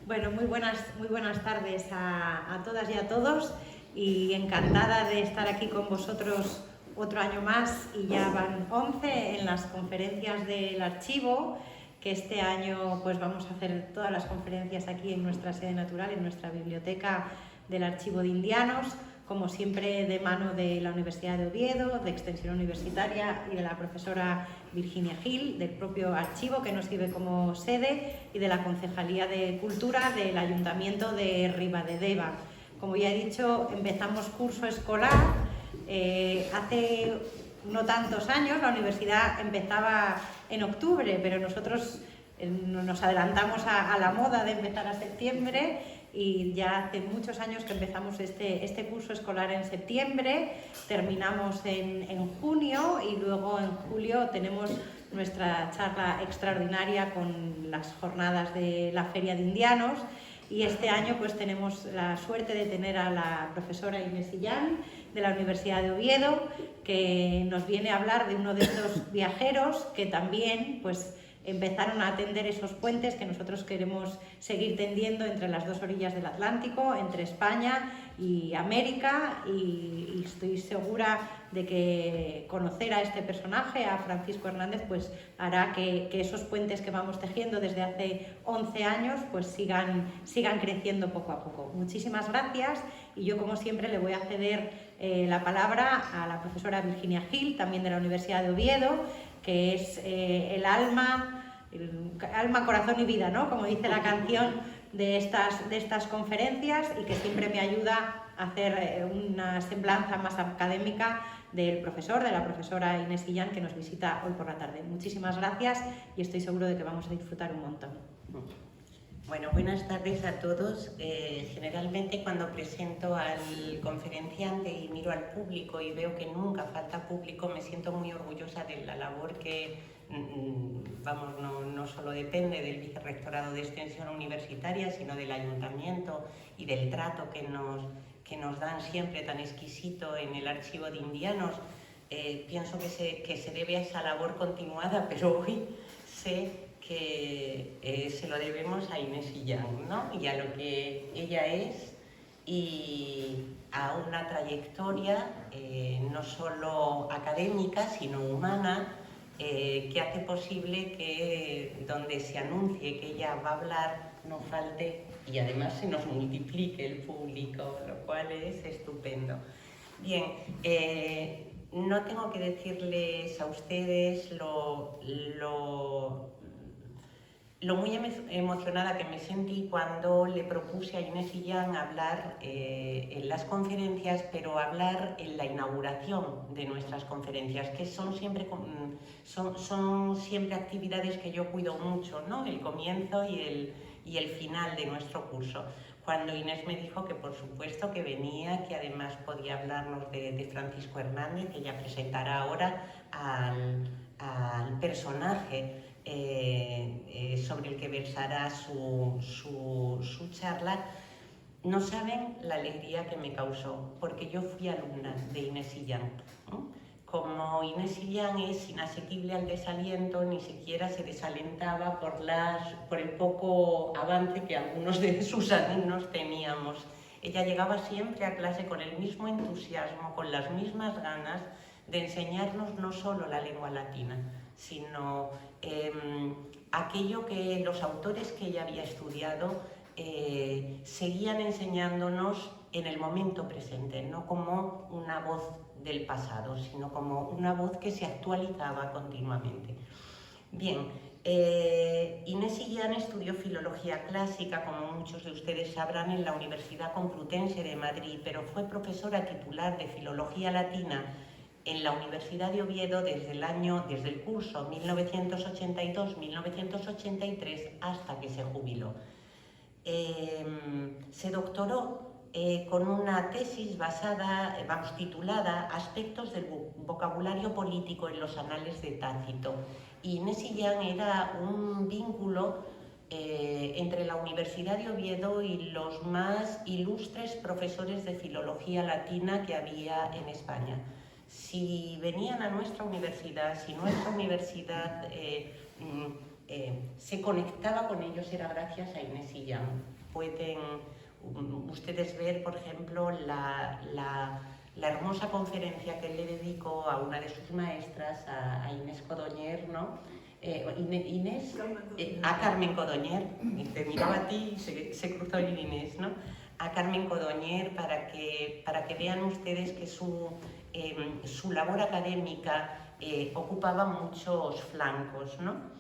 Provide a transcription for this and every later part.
Bueno, muy buenas tardes a todas y a todos, y encantada de estar aquí con vosotros otro año más, y ya van 11 en las conferencias del archivo, que este año pues vamos a hacer todas las conferencias aquí en nuestra sede natural, en nuestra biblioteca del Archivo de Indianos, como siempre de mano de la Universidad de Oviedo, de Extensión Universitaria y de la profesora Virginia Gil, del propio archivo que nos sirve como sede, y de la Concejalía de Cultura del Ayuntamiento de Ribadedeva. Como ya he dicho, empezamos curso escolar. Hace no tantos años la universidad empezaba en octubre, pero nosotros nos adelantamos a la moda de empezar a septiembre, y ya hace muchos años que empezamos este curso escolar en septiembre, terminamos en junio, y luego en julio tenemos nuestra charla extraordinaria con las jornadas de la Feria de Indianos. Y este año pues tenemos la suerte de tener a la profesora Inés Illán de la Universidad de Oviedo, que nos viene a hablar de uno de estos viajeros que también pues empezaron a tender esos puentes que nosotros queremos seguir tendiendo entre las dos orillas del Atlántico, entre España y América, y estoy segura de que conocer a este personaje, a Francisco Hernández, pues hará que esos puentes que vamos tejiendo desde hace 11 años pues sigan creciendo poco a poco. Muchísimas gracias, y yo como siempre le voy a ceder la palabra a la profesora Virginia Gil, también de la Universidad de Oviedo, que es el alma, corazón y vida, ¿no? Como dice la canción de estas conferencias, y que siempre me ayuda a hacer una semblanza más académica del profesor, de la profesora Inés Illán, que nos visita hoy por la tarde. Muchísimas gracias, y estoy seguro de que vamos a disfrutar un montón. Bueno, buenas tardes a todos. Generalmente cuando presento al conferenciante y miro al público y veo que nunca falta público, me siento muy orgullosa de la labor que, vamos, no solo depende del Vicerrectorado de Extensión Universitaria, sino del Ayuntamiento y del trato que nos dan siempre tan exquisito en el Archivo de Indianos. Pienso que se debe a esa labor continuada, pero hoy sé que se lo debemos a Inés Illán, ¿no? Y a lo que ella es, y a una trayectoria no solo académica, sino humana, que hace posible que donde se anuncie que ella va a hablar no falte, y además se nos multiplique el público, lo cual es estupendo. Bien, no tengo que decirles a ustedes lo muy emocionada que me sentí cuando le propuse a Inés Illán hablar en las conferencias, pero hablar en la inauguración de nuestras conferencias, que son siempre actividades que yo cuido mucho, ¿no? El comienzo y el final de nuestro curso. Cuando Inés me dijo que por supuesto que venía, que además podía hablarnos de Francisco Hernández, que ella presentará ahora al personaje sobre el que versará su charla, no saben la alegría que me causó, porque yo fui alumna de Inés Illán. Como Inés Illán es inasequible al desaliento, ni siquiera se desalentaba por el poco avance que algunos de sus alumnos teníamos. Ella llegaba siempre a clase con el mismo entusiasmo, con las mismas ganas de enseñarnos no solo la lengua latina, sino aquello que los autores que ella había estudiado seguían enseñándonos en el momento presente, no como una voz del pasado, sino como una voz que se actualizaba continuamente. Bien, Inés Illán estudió Filología Clásica, como muchos de ustedes sabrán, en la Universidad Complutense de Madrid, pero fue profesora titular de Filología Latina en la Universidad de Oviedo desde el curso 1982-1983 hasta que se jubiló. Se doctoró con una tesis titulada Aspectos del vocabulario político en los anales de Tácito. Y Inés Illán era un vínculo entre la Universidad de Oviedo y los más ilustres profesores de filología latina que había en España. Si venían a nuestra universidad, si nuestra universidad se conectaba con ellos era gracias a Inés y Jan. Pueden ustedes ver, por ejemplo, la hermosa conferencia que él le dedicó a una de sus maestras, a Inés Codoñer, ¿no? A Carmen Codoñer, te miraba a ti y se cruzó en Inés, ¿no? A Carmen Codoñer para que vean ustedes que su labor académica ocupaba muchos flancos, ¿no?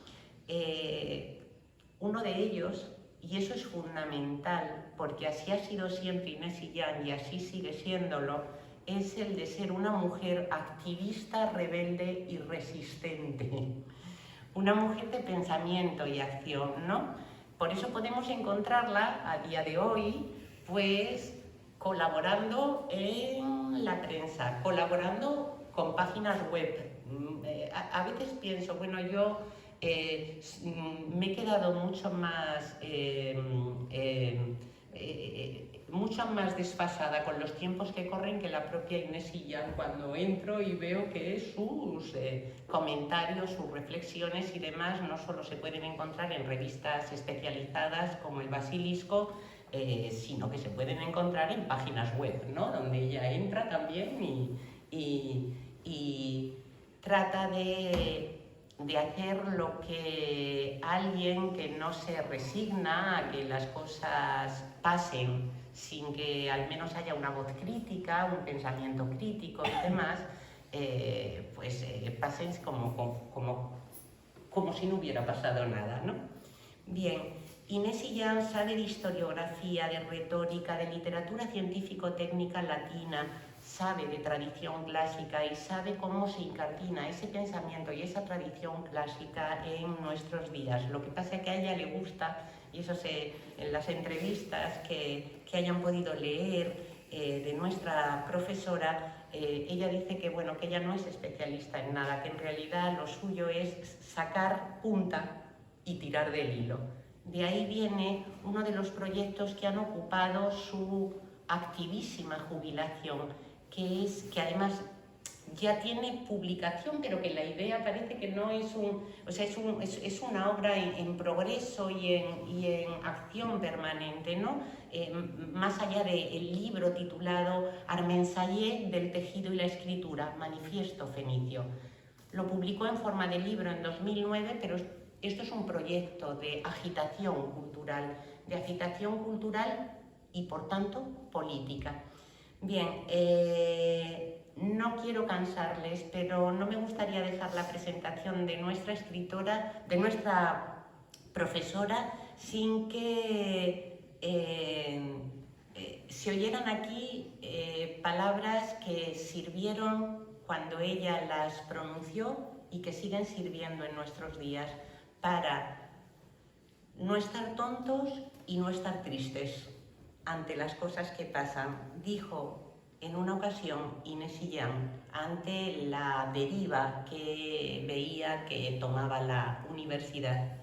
Uno de ellos, y eso es fundamental, porque así ha sido siempre Inés y Jan y así sigue siéndolo, es el de ser una mujer activista, rebelde y resistente. Una mujer de pensamiento y acción, ¿no? Por eso podemos encontrarla a día de hoy, pues, colaborando en la prensa, colaborando con páginas web. A veces pienso, bueno, yo me he quedado mucho más desfasada con los tiempos que corren que la propia Inés y Jan cuando entro y veo que sus comentarios, sus reflexiones y demás no solo se pueden encontrar en revistas especializadas como el Basilisco, sino que se pueden encontrar en páginas web, ¿no? Donde ella entra también y trata de hacer lo que alguien que no se resigna a que las cosas pasen sin que al menos haya una voz crítica, un pensamiento crítico y demás, pasen como si no hubiera pasado nada, ¿no? Bien. Inés y Jan sabe de historiografía, de retórica, de literatura científico-técnica latina, sabe de tradición clásica y sabe cómo se incardina ese pensamiento y esa tradición clásica en nuestros días. Lo que pasa es que a ella le gusta, y eso en las entrevistas que hayan podido leer de nuestra profesora, ella dice que, bueno, que ella no es especialista en nada, que en realidad lo suyo es sacar punta y tirar del hilo. De ahí viene uno de los proyectos que han ocupado su activísima jubilación, que además ya tiene publicación, pero que la idea parece que no es es una obra en progreso y en acción permanente, ¿no? Más allá del libro titulado Armensallé del tejido y la escritura, Manifiesto Fenicio. Lo publicó en forma de libro en 2009, pero esto es un proyecto de agitación cultural y, por tanto, política. Bien, no quiero cansarles, pero no me gustaría dejar la presentación de nuestra escritora, de nuestra profesora, sin que se oyeran aquí palabras que sirvieron cuando ella las pronunció y que siguen sirviendo en nuestros días, para no estar tontos y no estar tristes ante las cosas que pasan. Dijo en una ocasión Inés y Jan, ante la deriva que veía que tomaba la universidad: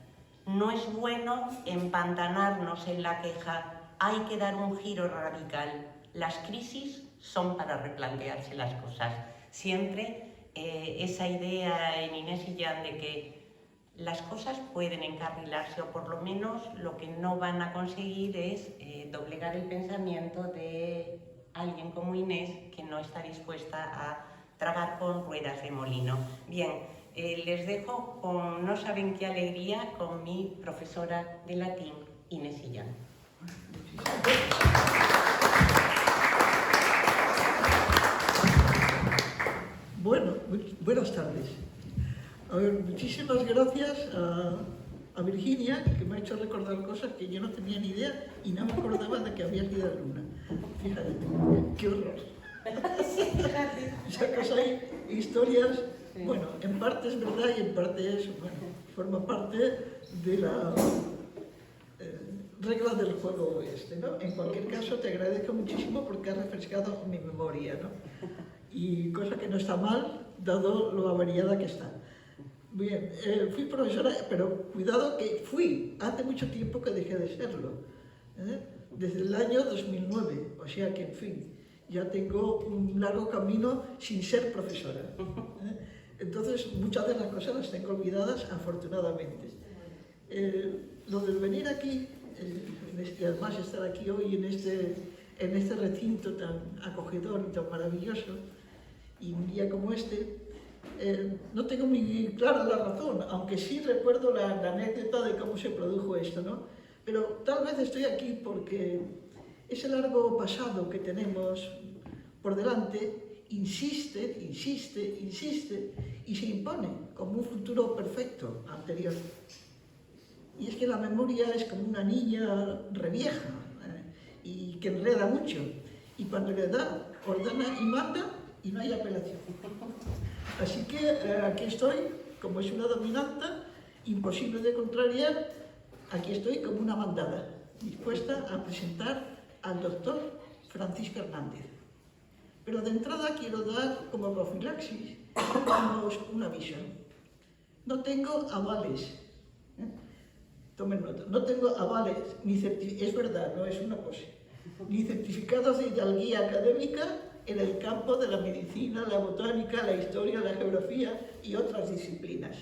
no es bueno empantanarnos en la queja, hay que dar un giro radical. Las crisis son para replantearse las cosas. Siempre esa idea en Inés y Jan de que las cosas pueden encarrilarse, o por lo menos lo que no van a conseguir es doblegar el pensamiento de alguien como Inés, que no está dispuesta a tragar con ruedas de molino. Bien, les dejo con no saben qué alegría con mi profesora de latín, Inés y Jan. Bueno, buenas tardes. A ver, muchísimas gracias a Virginia, que me ha hecho recordar cosas que yo no tenía ni idea y no me acordaba de que había sido Luna. Fíjate, qué horror. Sacas ahí historias, bueno, en parte es verdad y en parte es, bueno, forma parte de la regla del juego ¿no? En cualquier caso, te agradezco muchísimo porque has refrescado mi memoria, ¿no? Y cosa que no está mal, dado lo averiada que está. Bien, fui profesora, pero cuidado que fui, hace mucho tiempo que dejé de serlo, desde el año 2009, o sea que, en fin, ya tengo un largo camino sin ser profesora. Entonces, muchas de las cosas las tengo olvidadas, afortunadamente. Lo del venir aquí, además estar aquí hoy en este recinto tan acogedor y tan maravilloso, y un día como este, no tengo muy clara la razón, aunque sí recuerdo la anécdota de cómo se produjo esto, ¿no? Pero tal vez estoy aquí porque ese largo pasado que tenemos por delante insiste y se impone como un futuro perfecto anterior. Y es que la memoria es como una niña revieja y que enreda mucho. Y cuando le da, ordena y manda y no hay apelación. Así que aquí estoy, como es una dominanta, imposible de contrariar, aquí estoy como una mandada, dispuesta a presentar al doctor Francisco Hernández. Pero de entrada quiero dar como profilaxis un aviso. No tengo avales. Tomen nota, no tengo avales, es verdad, no es una pose, ni certificados de hidalguía académica en el campo de la medicina, la botánica, la historia, la geografía y otras disciplinas.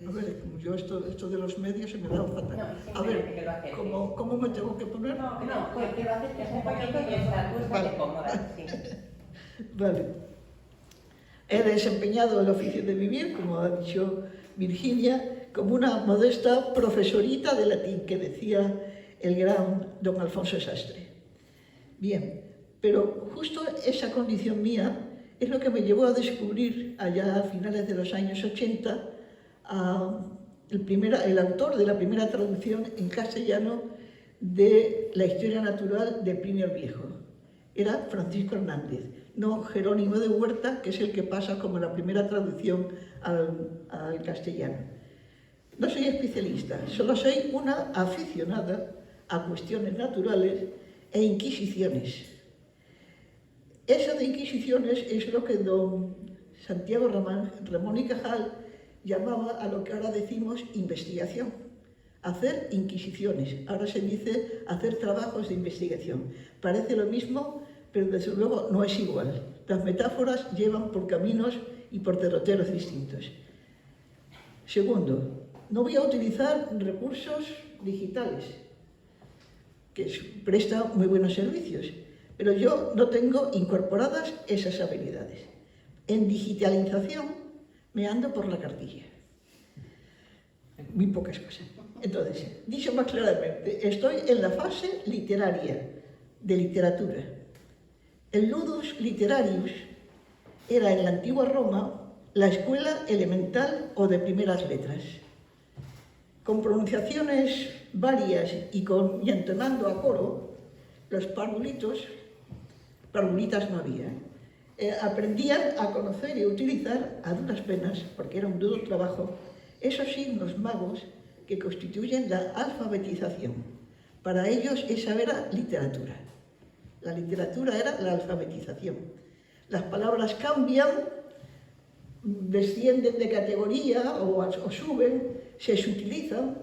A ver, como yo esto de los medios se me da fatal. A ver, ¿cómo me tengo que poner? No, que lo acerques un poquito y está, tú estate cómoda, sí. Vale. He desempeñado el oficio de vivir, como ha dicho Virginia, como una modesta profesorita de latín, que decía el gran don Alfonso Sastre. Bien, pero justo esa condición mía es lo que me llevó a descubrir allá a finales de los años 80 el autor de la primera traducción en castellano de la historia natural de Plinio el Viejo. Era Francisco Hernández, no Jerónimo de Huerta, que es el que pasa como la primera traducción al castellano. No soy especialista, solo soy una aficionada a cuestiones naturales e inquisiciones. Eso de inquisiciones es lo que don Santiago Ramón y Cajal llamaba a lo que ahora decimos investigación. Hacer inquisiciones, ahora se dice hacer trabajos de investigación. Parece lo mismo, pero desde luego no es igual. Las metáforas llevan por caminos y por derroteros distintos. Segundo, no voy a utilizar recursos digitales, que prestan muy buenos servicios, pero yo no tengo incorporadas esas habilidades. En digitalización me ando por la cartilla. Muy pocas cosas. Entonces, dicho más claramente, estoy en la fase literaria, de literatura. El ludus literarius era en la antigua Roma la escuela elemental o de primeras letras. Con pronunciaciones varias y entonando a coro, los parvulitas no había, aprendían a conocer y a utilizar a duras penas, porque era un duro trabajo, esos signos magos que constituyen la alfabetización. Para ellos esa era literatura. La literatura era la alfabetización. Las palabras cambian, descienden de categoría o suben, se sutilizan,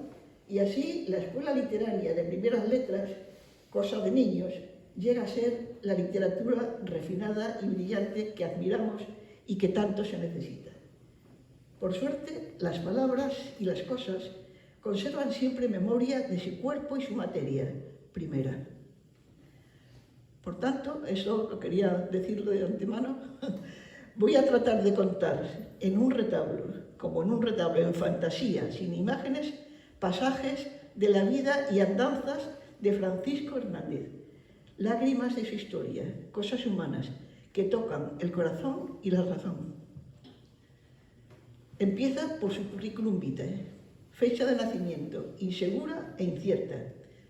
y así la escuela literaria de primeras letras, cosa de niños, llega a ser la literatura refinada y brillante que admiramos y que tanto se necesita. Por suerte, las palabras y las cosas conservan siempre memoria de su cuerpo y su materia primera. Por tanto, eso lo quería decirlo de antemano. Voy a tratar de contar en un retablo, como en un retablo en fantasía, sin imágenes, pasajes de la vida y andanzas de Francisco Hernández, lágrimas de su historia, cosas humanas que tocan el corazón y la razón. Empieza por su currículum vitae, fecha de nacimiento insegura e incierta,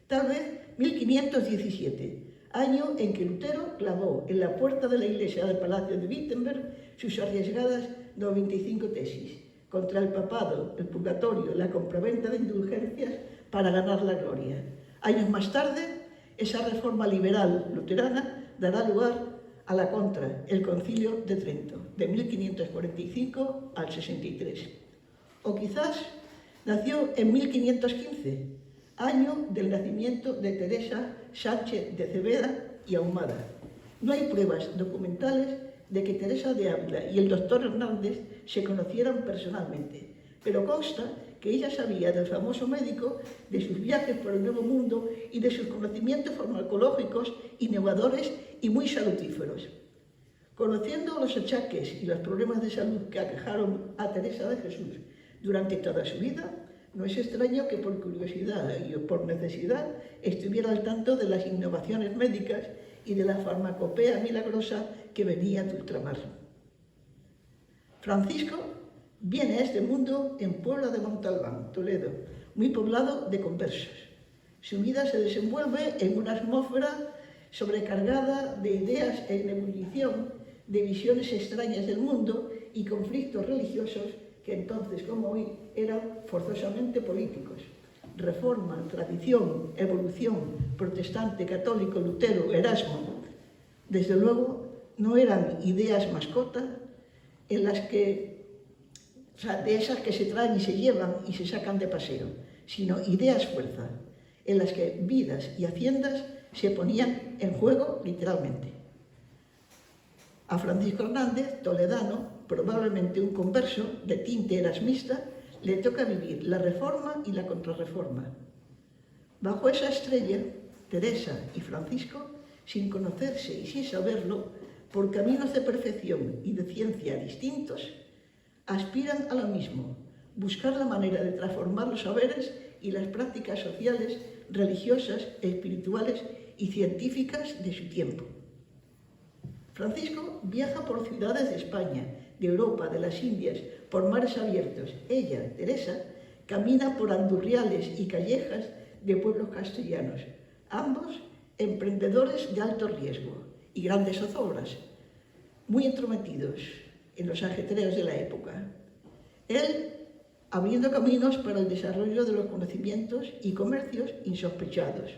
tal vez 1517, año en que Lutero clavó en la puerta de la iglesia del Palacio de Wittenberg sus arriesgadas 95 tesis contra el papado, el purgatorio, la compraventa de indulgencias para ganar la gloria. Años más tarde, esa reforma liberal luterana dará lugar a la contra, el Concilio de Trento, de 1545 al 63. O quizás nació en 1515, año del nacimiento de Teresa Sánchez de Cebeda y Ahumada. No hay pruebas documentales de que Teresa de Ávila y el doctor Hernández se conocieran personalmente, pero consta que ella sabía del famoso médico, de sus viajes por el Nuevo Mundo y de sus conocimientos farmacológicos innovadores y muy salutíferos. Conociendo los achaques y los problemas de salud que aquejaron a Teresa de Jesús durante toda su vida, no es extraño que por curiosidad y por necesidad estuviera al tanto de las innovaciones médicas y de la farmacopea milagrosa que venía de ultramar. Francisco viene a este mundo en Puebla de Montalbán, Toledo, muy poblado de conversos. Su vida se desenvuelve en una atmósfera sobrecargada de ideas en ebullición, de visiones extrañas del mundo y conflictos religiosos que entonces, como hoy, eran forzosamente políticos. Reforma, tradición, evolución, protestante, católico, Lutero, Erasmo. Desde luego, no eran ideas mascota en las que, de esas que se traen y se llevan y se sacan de paseo, sino ideas fuerza, en las que vidas y haciendas se ponían en juego literalmente. A Francisco Hernández, toledano, probablemente un converso de tinte erasmista, le toca vivir la reforma y la contrarreforma. Bajo esa estrella, Teresa y Francisco, sin conocerse y sin saberlo, por caminos de perfección y de ciencia distintos, aspiran a lo mismo, buscar la manera de transformar los saberes y las prácticas sociales, religiosas, espirituales y científicas de su tiempo. Francisco viaja por ciudades de España, de Europa, de las Indias, por mares abiertos. Ella, Teresa, camina por andurriales y callejas de pueblos castellanos, ambos emprendedores de alto riesgo y grandes zozobras, muy entrometidos en los ajetreos de la época. Él abriendo caminos para el desarrollo de los conocimientos y comercios insospechados,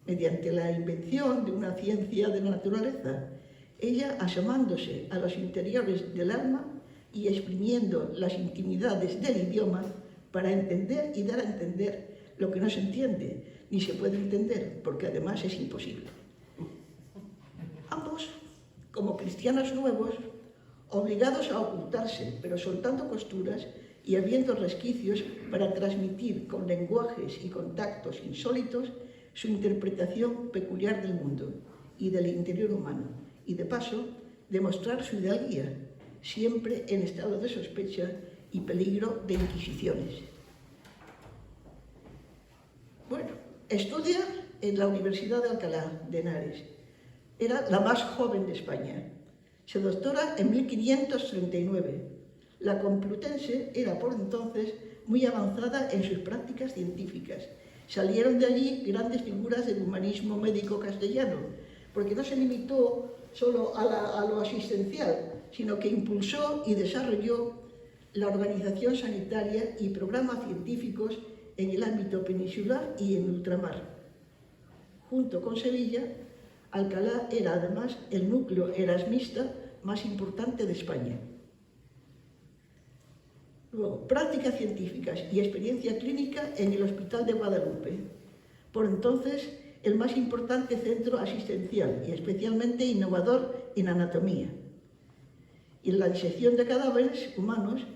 mediante la invención de una ciencia de la naturaleza, ella asomándose a los interiores del alma y exprimiendo las intimidades del idioma para entender y dar a entender lo que no se entiende, ni se puede entender, porque además es imposible. Ambos, como cristianos nuevos, obligados a ocultarse, pero soltando costuras y abriendo resquicios para transmitir con lenguajes y contactos insólitos su interpretación peculiar del mundo y del interior humano, y de paso demostrar su hidalguía, siempre en estado de sospecha y peligro de inquisiciones. Bueno, estudia en la Universidad de Alcalá de Henares. Era la más joven de España. Se doctora en 1539. La Complutense era por entonces muy avanzada en sus prácticas científicas. Salieron de allí grandes figuras del humanismo médico castellano, porque no se limitó solo a lo asistencial, sino que impulsó y desarrolló la organización sanitaria y programas científicos en el ámbito peninsular y en ultramar. Junto con Sevilla, Alcalá era además el núcleo erasmista más importante de España. Luego, prácticas científicas y experiencia clínica en el Hospital de Guadalupe, por entonces el más importante centro asistencial y especialmente innovador en anatomía. Y en la disección de cadáveres humanos,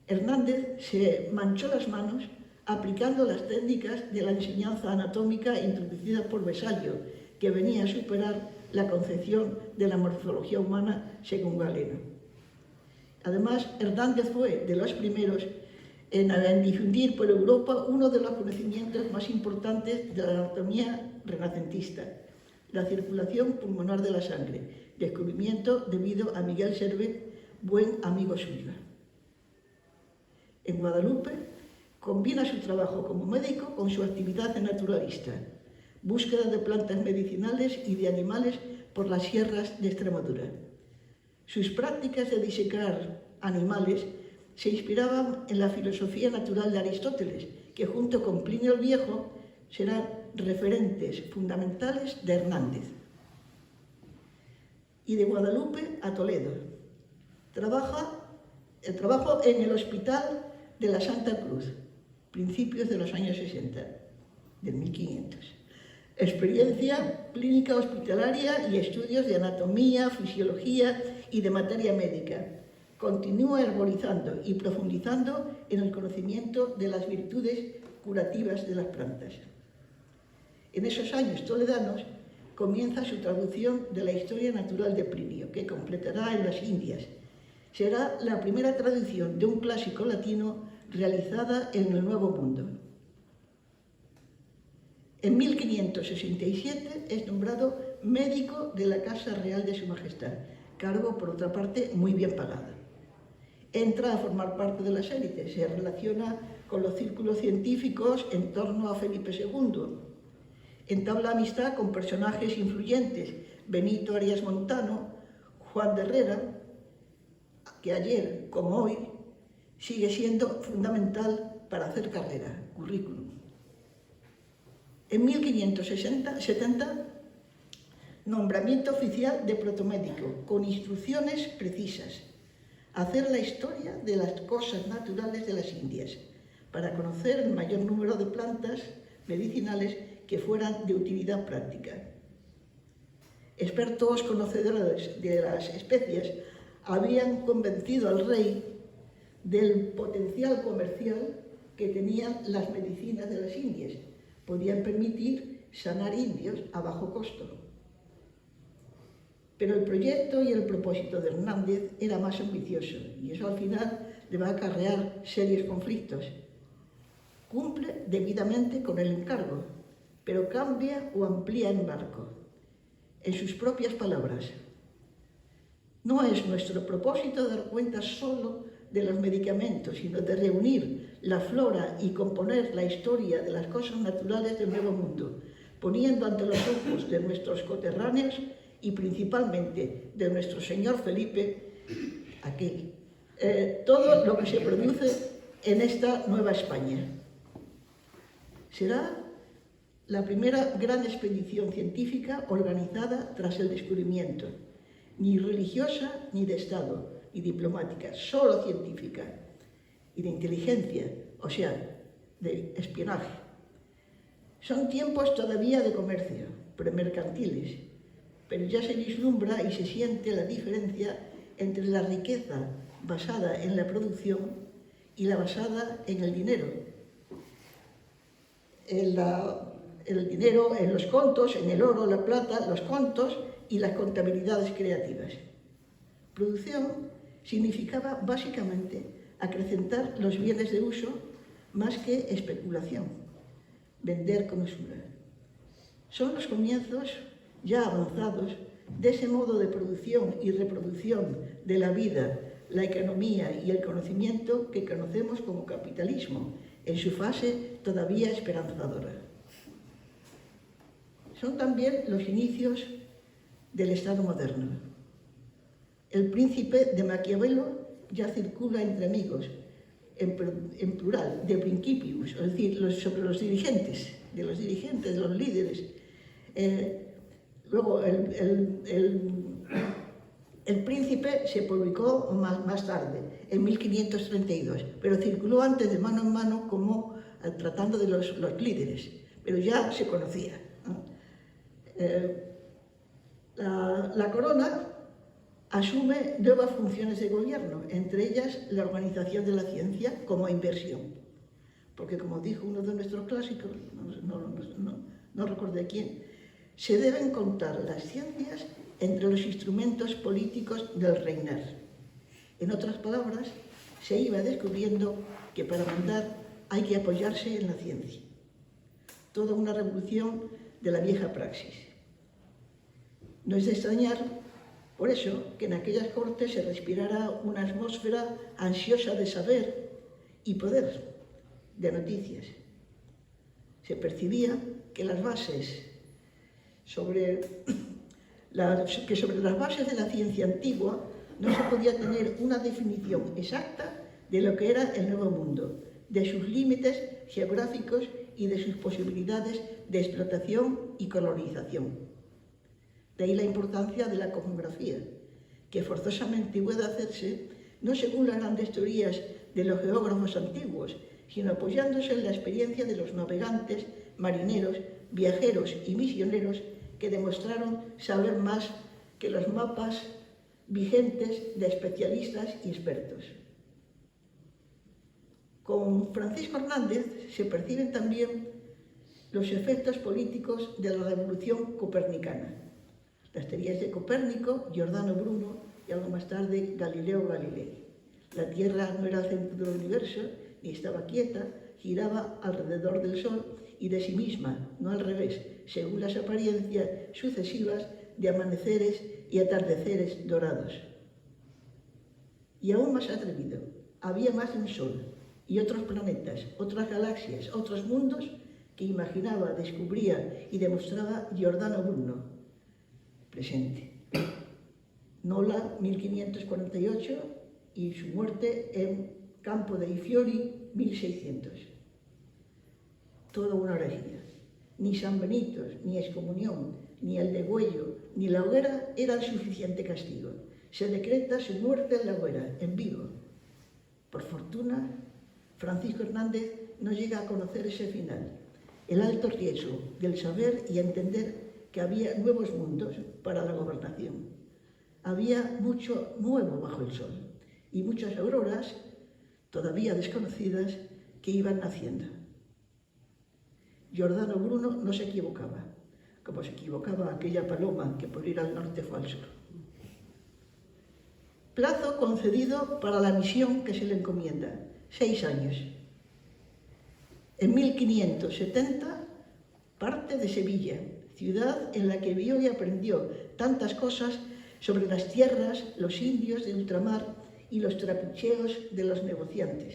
Hernández se manchó las manos aplicando las técnicas de la enseñanza anatómica introducida por Vesalio, que venía a superar la concepción de la morfología humana según Galeno. Además, Hernández fue de los primeros en difundir por Europa uno de los conocimientos más importantes de la anatomía renacentista, la circulación pulmonar de la sangre, descubrimiento debido a Miguel Servet, buen amigo suyo. En Guadalupe combina su trabajo como médico con su actividad de naturalista, búsqueda de plantas medicinales y de animales por las sierras de Extremadura. Sus prácticas de disecar animales se inspiraban en la filosofía natural de Aristóteles, que junto con Plinio el Viejo serán referentes fundamentales de Hernández. Y de Guadalupe a Toledo. Trabajó en el Hospital de la Santa Cruz, principios de los años 60, del 1500. Experiencia clínica hospitalaria y estudios de anatomía, fisiología y de materia médica. continúa herborizando y profundizando en el conocimiento de las virtudes curativas de las plantas. En esos años toledanos comienza su traducción de la historia natural de Plinio, que completará en las Indias. Será la primera traducción de un clásico latino realizada en el Nuevo Mundo. En 1567 es nombrado médico de la Casa Real de Su Majestad, cargo, por otra parte, muy bien pagado. Entra a formar parte de las élites, se relaciona con los círculos científicos en torno a Felipe II, entabla amistad con personajes influyentes, Benito Arias Montano, Juan de Herrera, que ayer, como hoy, sigue siendo fundamental para hacer carrera, currículum. En 1570, nombramiento oficial de protomédico, con instrucciones precisas, hacer la historia de las cosas naturales de las Indias, para conocer el mayor número de plantas medicinales que fueran de utilidad práctica. Expertos conocedores de las especies habían convencido al rey del potencial comercial que tenían las medicinas de las Indias. Podían permitir sanar indios a bajo costo. Pero el proyecto y el propósito de Hernández era más ambicioso y eso al final le va a acarrear serios conflictos. Cumple debidamente con el encargo, pero cambia o amplía el marco. En sus propias palabras, no es nuestro propósito dar cuenta solo de los medicamentos, sino de reunir la flora y componer la historia de las cosas naturales del Nuevo Mundo, poniendo ante los ojos de nuestros coterráneos y principalmente de nuestro señor Felipe, todo lo que se produce en esta Nueva España. Será la primera gran expedición científica organizada tras el descubrimiento, ni religiosa ni de Estado, ni diplomática, solo científica y de inteligencia, o sea, de espionaje. Son tiempos todavía de comercio, premercantiles, pero ya se vislumbra y se siente la diferencia entre la riqueza basada en la producción y la basada en el dinero. El dinero en los contos, en el oro, la plata, los contos y las contabilidades creativas. Producción significaba básicamente acrecentar los bienes de uso más que especulación, vender con usura. Son los comienzos ya avanzados de ese modo de producción y reproducción de la vida, la economía y el conocimiento que conocemos como capitalismo, en su fase todavía esperanzadora. Son también los inicios del Estado moderno. El príncipe de Maquiavelo ya circula entre amigos, en plural, de principios, es decir, sobre los dirigentes, de los líderes. Luego, el príncipe se publicó más tarde, en 1532, pero circuló antes de mano en mano como tratando de los líderes, pero ya se conocía, ¿no? La corona asume nuevas funciones de gobierno, entre ellas la organización de la ciencia como inversión. Porque como dijo uno de nuestros clásicos, no recuerdo quién, se deben contar las ciencias entre los instrumentos políticos del reinar. En otras palabras, se iba descubriendo que para mandar hay que apoyarse en la ciencia. Toda una revolución de la vieja praxis. No es de extrañar, por eso, que en aquellas cortes se respirara una atmósfera ansiosa de saber y poder, de noticias. Se percibía que sobre las bases de la ciencia antigua no se podía tener una definición exacta de lo que era el Nuevo Mundo, de sus límites geográficos y de sus posibilidades de explotación y colonización. De ahí la importancia de la cosmografía, que forzosamente puede hacerse no según las grandes teorías de los geógrafos antiguos, sino apoyándose en la experiencia de los navegantes, marineros, viajeros y misioneros que demostraron saber más que los mapas vigentes de especialistas y expertos. Con Francisco Hernández se perciben también los efectos políticos de la revolución copernicana. Las teorías de Copérnico, Giordano Bruno y algo más tarde Galileo Galilei. La Tierra no era el centro del universo, ni estaba quieta, giraba alrededor del Sol y de sí misma, no al revés, según las apariencias sucesivas de amaneceres y atardeceres dorados. Y aún más atrevido, había más de un Sol y otros planetas, otras galaxias, otros mundos que imaginaba, descubría y demostraba Giordano Bruno, presente. Nola, 1548, y su muerte en Campo dei Fiori, 1600. Toda una herejía. Ni San Benito, ni excomunión, ni el degüello, ni la hoguera eran suficiente castigo. Se decreta su muerte en la hoguera, en vivo. Por fortuna, Francisco Hernández no llega a conocer ese final, el alto riesgo del saber y entender que había nuevos mundos para la gobernación. Había mucho nuevo bajo el sol y muchas auroras, todavía desconocidas, que iban naciendo. Giordano Bruno no se equivocaba, como se equivocaba aquella paloma que por ir al norte fue al sur. Plazo concedido para la misión que se le encomienda, 6 años. En 1570 parte de Sevilla, ciudad en la que vio y aprendió tantas cosas sobre las tierras, los indios de ultramar y los trapicheos de los negociantes.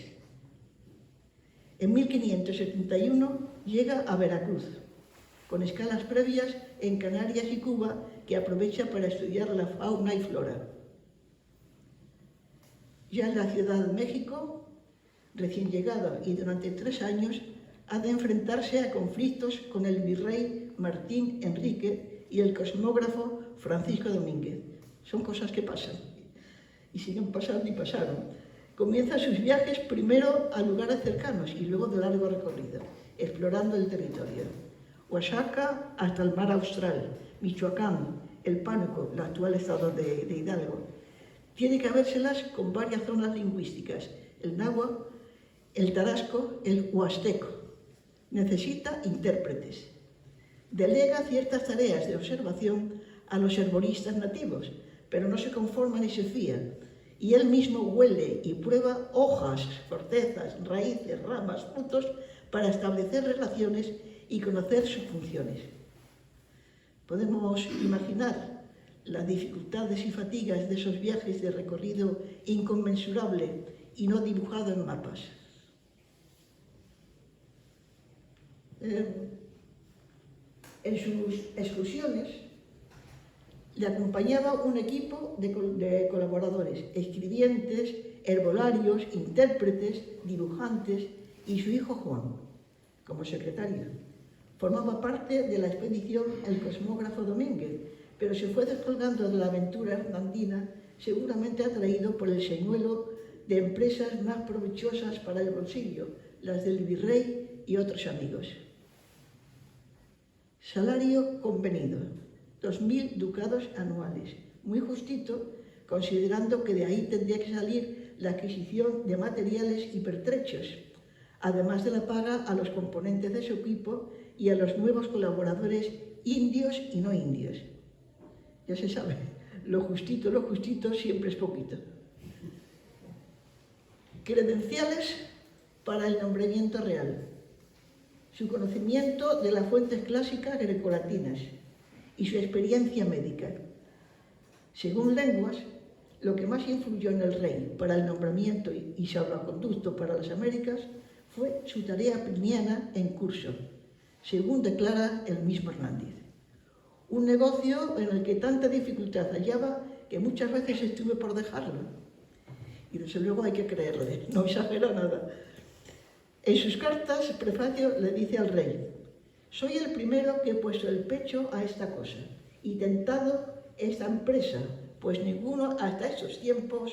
En 1571 llega a Veracruz, con escalas previas en Canarias y Cuba que aprovecha para estudiar la fauna y flora. Ya en la Ciudad de México, recién llegado y durante 3 años, ha de enfrentarse a conflictos con el virrey Martín Enrique y el cosmógrafo Francisco Domínguez. Son cosas que pasan y siguen pasando y pasaron. Comienza sus viajes primero a lugares cercanos y luego de largo recorrido, explorando el territorio. Oaxaca hasta el mar Austral, Michoacán, el Pánuco, el actual estado de Hidalgo. Tiene que habérselas con varias zonas lingüísticas, el náhuatl, el tarasco, el huasteco. Necesita intérpretes. Delega ciertas tareas de observación a los herboristas nativos, pero no se conforma ni se fía, y él mismo huele y prueba hojas, cortezas, raíces, ramas, frutos para establecer relaciones y conocer sus funciones. Podemos imaginar las dificultades y fatigas de esos viajes de recorrido inconmensurable y no dibujado en mapas. En sus excursiones le acompañaba un equipo de colaboradores, escribientes, herbolarios, intérpretes, dibujantes y su hijo Juan, como secretario. Formaba parte de la expedición el cosmógrafo Domínguez, pero se fue descolgando de la aventura hernandina, seguramente atraído por el señuelo de empresas más provechosas para el bolsillo, las del virrey y otros amigos. Salario convenido, 2.000 ducados anuales, muy justito, considerando que de ahí tendría que salir la adquisición de materiales y pertrechos, además de la paga a los componentes de su equipo y a los nuevos colaboradores indios y no indios. Ya se sabe, lo justito siempre es poquito. Credenciales para el nombramiento real. Su conocimiento de las fuentes clásicas grecolatinas y su experiencia médica. Según lenguas, lo que más influyó en el rey para el nombramiento y salvoconducto para las Américas fue su tarea pliniana en curso, según declara el mismo Hernández. Un negocio en el que tanta dificultad hallaba que muchas veces estuve por dejarlo. Y desde luego hay que creerle, no exagero nada. En sus cartas, prefacio le dice al rey: soy el primero que he puesto el pecho a esta cosa y tentado esta empresa, pues ninguno hasta estos tiempos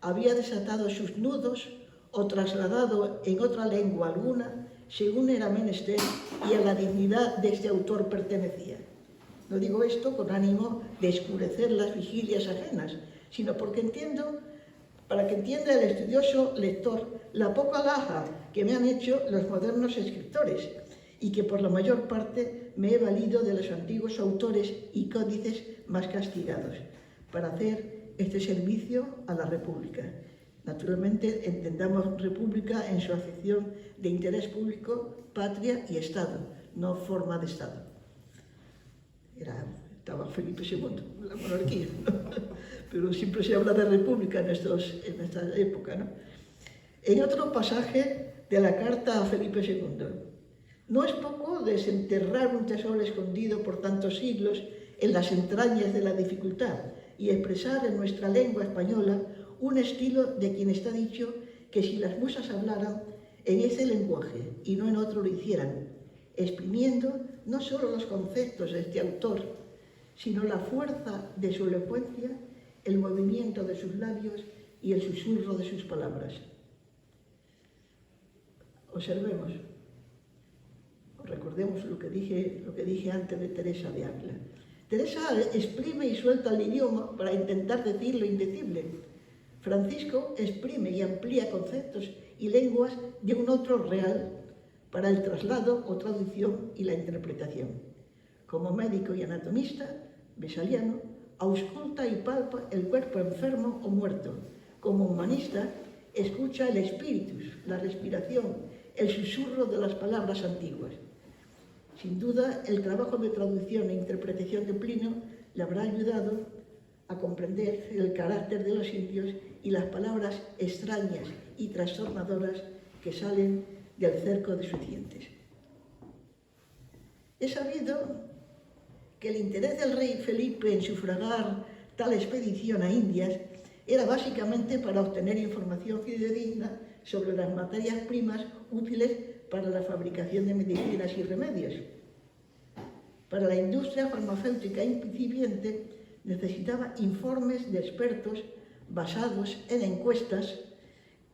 había desatado sus nudos o trasladado en otra lengua alguna, según era menester y a la dignidad de este autor pertenecía. No digo esto con ánimo de escurecer las vigilias ajenas, sino para que entienda el estudioso lector la poca alhaja que me han hecho los modernos escritores y que por la mayor parte me he valido de los antiguos autores y códices más castigados para hacer este servicio a la República. Naturalmente, entendamos República en su acepción de interés público, patria y Estado, no forma de Estado. Estaba Felipe II, la monarquía, pero siempre se habla de República en esta época, ¿no? En otro pasaje de la carta a Felipe II, no es poco desenterrar un tesoro escondido por tantos siglos en las entrañas de la dificultad y expresar en nuestra lengua española un estilo de quien está dicho que si las musas hablaran en ese lenguaje y no en otro lo hicieran, exprimiendo no solo los conceptos de este autor, sino la fuerza de su elocuencia, el movimiento de sus labios y el susurro de sus palabras. Observemos, recordemos lo que dije antes de Teresa de Ávila. Teresa exprime y suelta el idioma para intentar decir lo indecible. Francisco exprime y amplía conceptos y lenguas de un otro real para el traslado o traducción y la interpretación. Como médico y anatomista, Vesaliano ausculta y palpa el cuerpo enfermo o muerto. Como humanista, escucha el espíritus, la respiración, el susurro de las palabras antiguas. Sin duda, el trabajo de traducción e interpretación de Plinio le habrá ayudado a comprender el carácter de los indios y las palabras extrañas y trastornadoras que salen del cerco de sus dientes. Es sabido que el interés del rey Felipe en sufragar tal expedición a Indias era básicamente para obtener información fidedigna sobre las materias primas útiles para la fabricación de medicinas y remedios. Para la industria farmacéutica incipiente necesitaba informes de expertos basados en encuestas,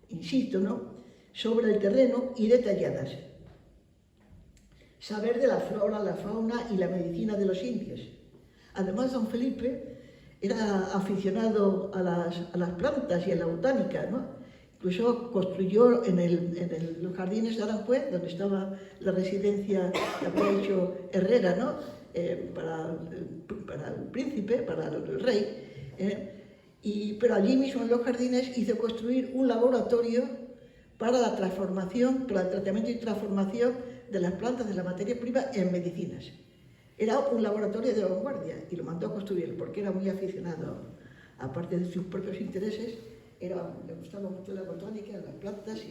insisto, ¿no?, sobre el terreno y detalladas. Saber de la flora, la fauna y la medicina de los indios. Además, don Felipe era aficionado a las plantas y a la botánica, ¿no? Incluso construyó en los jardines de Aranjuez, donde estaba la residencia que había hecho Herrera, ¿no?, para el príncipe, para el rey, pero allí mismo en los jardines hizo construir un laboratorio para la transformación, para el tratamiento y transformación de las plantas, de la materia prima en medicinas. Era un laboratorio de vanguardia y lo mandó a construir porque era muy aficionado, aparte de sus propios intereses, le gustaba mucho la botánica, las plantas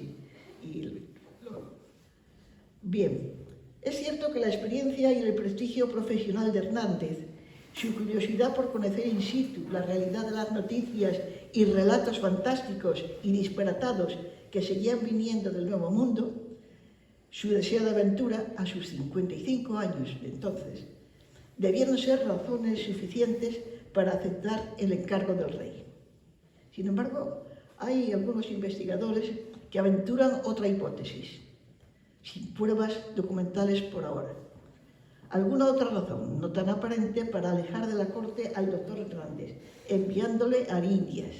Bien, es cierto que la experiencia y el prestigio profesional de Hernández, su curiosidad por conocer in situ la realidad de las noticias y relatos fantásticos y disparatados que seguían viniendo del Nuevo Mundo, su deseo de aventura a sus 55 años de entonces, debieron ser razones suficientes para aceptar el encargo del rey. Sin embargo, hay algunos investigadores que aventuran otra hipótesis, sin pruebas documentales por ahora. Alguna otra razón, no tan aparente, para alejar de la corte al doctor Hernández, enviándole a Indias.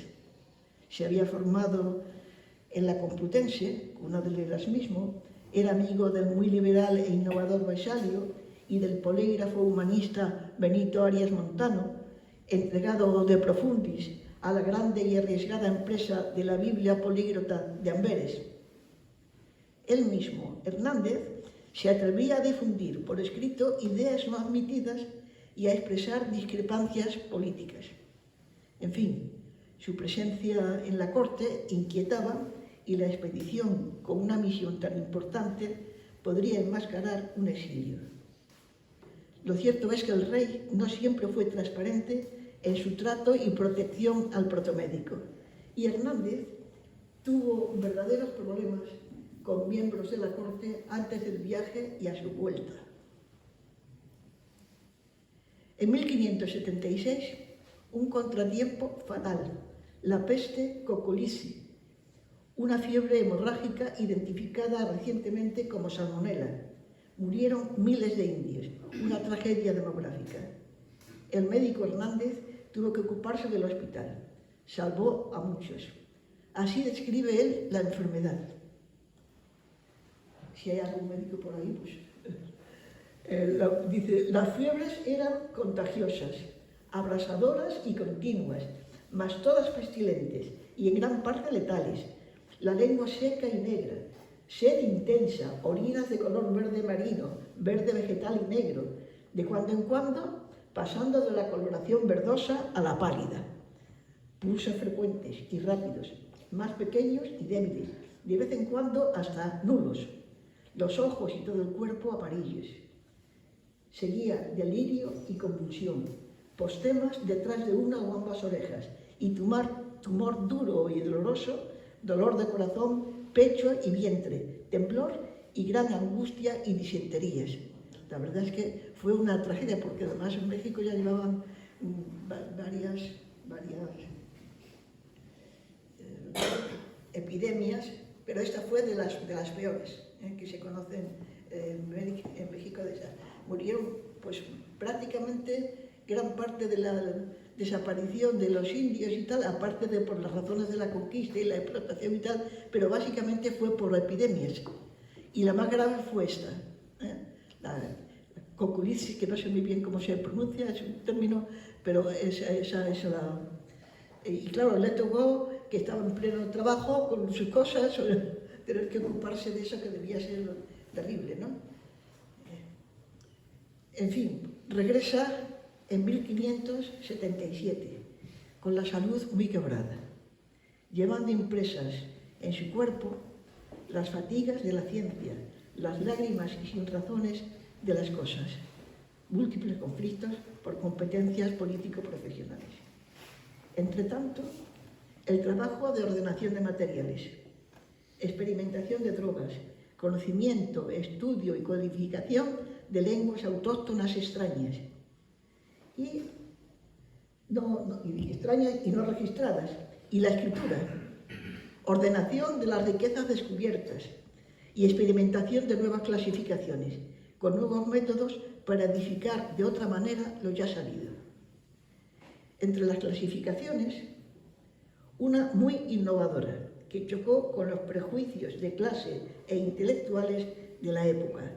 Se había formado en la Complutense, una de las mismas, era amigo del muy liberal e innovador Vesalio y del polígrafo humanista Benito Arias Montano, entregado de profundis a la grande y arriesgada empresa de la Biblia políglota de Amberes. Él mismo, Hernández, se atrevía a difundir por escrito ideas no admitidas y a expresar discrepancias políticas. En fin, su presencia en la corte inquietaba y la expedición con una misión tan importante podría enmascarar un exilio. Lo cierto es que el rey no siempre fue transparente en su trato y protección al protomédico, y Hernández tuvo verdaderos problemas con miembros de la corte antes del viaje y a su vuelta. En 1576, un contratiempo fatal, la peste cocolisi, una fiebre hemorrágica identificada recientemente como salmonela. Murieron miles de indios, una tragedia demográfica. El médico Hernández tuvo que ocuparse del hospital. salvó a muchos. Así describe él la enfermedad. Si hay algún médico por ahí, pues... dice, las fiebres eran contagiosas, abrasadoras y continuas, mas todas pestilentes y en gran parte letales. La lengua seca y negra, sed intensa, orinas de color verde marino, verde vegetal y negro, de cuando en cuando pasando de la coloración verdosa a la pálida. Pulsos frecuentes y rápidos, más pequeños y débiles, de vez en cuando hasta nulos. Los ojos y todo el cuerpo amarillos. Seguía delirio y convulsión, postemas detrás de una o ambas orejas, y tumor duro y doloroso, dolor de corazón, pecho y vientre, temblor y gran angustia y disenterías. La verdad es que fue una tragedia, porque además en México ya llevaban varias epidemias, pero esta fue de las peores que se conocen en México. Murieron pues prácticamente gran parte de la desaparición de los indios y tal, aparte de por las razones de la conquista y la explotación y tal, pero básicamente fue por epidemias. Y la más grave fue esta, la coculitis, que no sé muy bien cómo se pronuncia, es un término, pero esa es la... Y claro, le tocó que estaba en pleno trabajo con sus cosas, tener que ocuparse de eso, que debía ser terrible, ¿no? En fin, regresa en 1577, con la salud muy quebrada, llevando impresas en su cuerpo las fatigas de la ciencia, las lágrimas y sin razones de las cosas, múltiples conflictos por competencias político-profesionales. Entre tanto, el trabajo de ordenación de materiales, experimentación de drogas, conocimiento, estudio y codificación de lenguas autóctonas extrañas y extrañas y no registradas, y la escritura, ordenación de las riquezas descubiertas y experimentación de nuevas clasificaciones, con nuevos métodos para edificar de otra manera lo ya sabido. Entre las clasificaciones, una muy innovadora, que chocó con los prejuicios de clase e intelectuales de la época.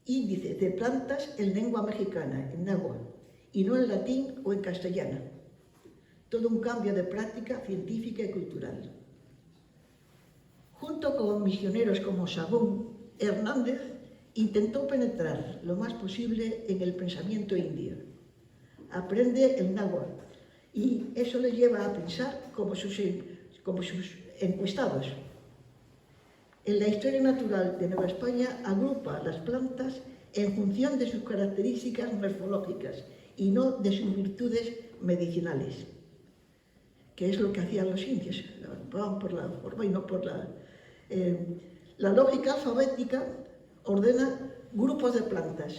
Índice de plantas en lengua mexicana, en náhuatl, y no en latín o en castellano. Todo un cambio de práctica científica y cultural. Junto con misioneros como Sagún, Hernández intentó penetrar lo más posible en el pensamiento indio. Aprende el náhuatl y eso le lleva a pensar como sus encuestados. En la historia natural de Nueva España agrupa las plantas en función de sus características morfológicas y no de sus virtudes medicinales, que es lo que hacían los indios, van por la forma y no por la... La lógica alfabética ordena grupos de plantas,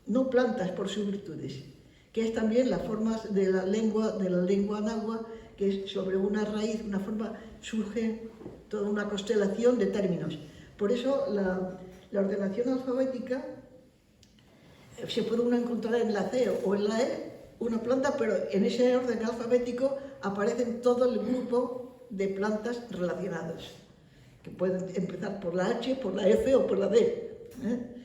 no plantas por sus virtudes, que es también la forma de la lengua náhuatl, que es sobre una raíz, una forma, surge toda una constelación de términos. Por eso la ordenación alfabética se puede uno encontrar en la C o en la E, una planta, pero en ese orden alfabético aparecen todo el grupo de plantas relacionadas, que pueden empezar por la H, por la F o por la D.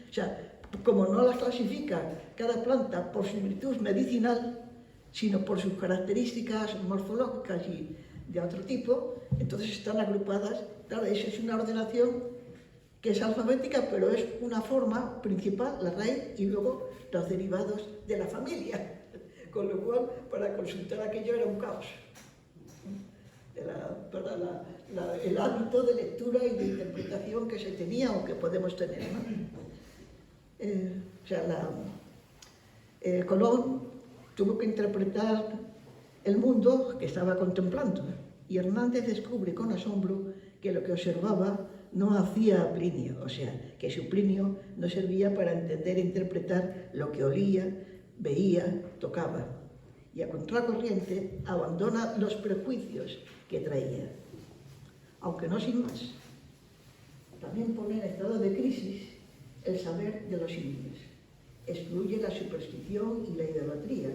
O sea, como no las clasifica cada planta por su virtud medicinal, sino por sus características morfológicas y de otro tipo, entonces están agrupadas. Claro, esa es una ordenación que es alfabética, pero es una forma principal, la raíz, y luego los derivados de la familia. Con lo cual, para consultar aquello era un caos. El hábito de lectura y de interpretación que se tenía o que podemos tener, ¿no? Colón tuvo que interpretar el mundo que estaba contemplando, y Hernández descubre con asombro que lo que observaba no hacía Plinio, o sea, que su Plinio no servía para entender e interpretar lo que olía, veía, tocaba, y a contracorriente abandona los prejuicios que traía, aunque no sin más. También pone en estado de crisis el saber de los indios, excluye la superstición y la idolatría,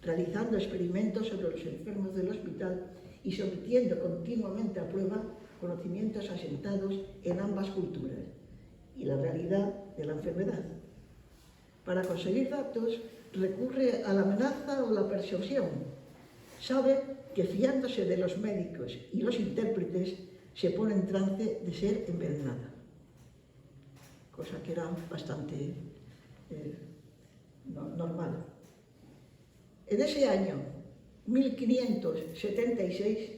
realizando experimentos sobre los enfermos del hospital y sometiendo continuamente a prueba conocimientos asentados en ambas culturas y la realidad de la enfermedad. Para conseguir datos recurre a la amenaza o la persuasión. Sabe que fiándose de los médicos y los intérpretes se pone en trance de ser envenenada, cosa que era bastante normal. En ese año 1576,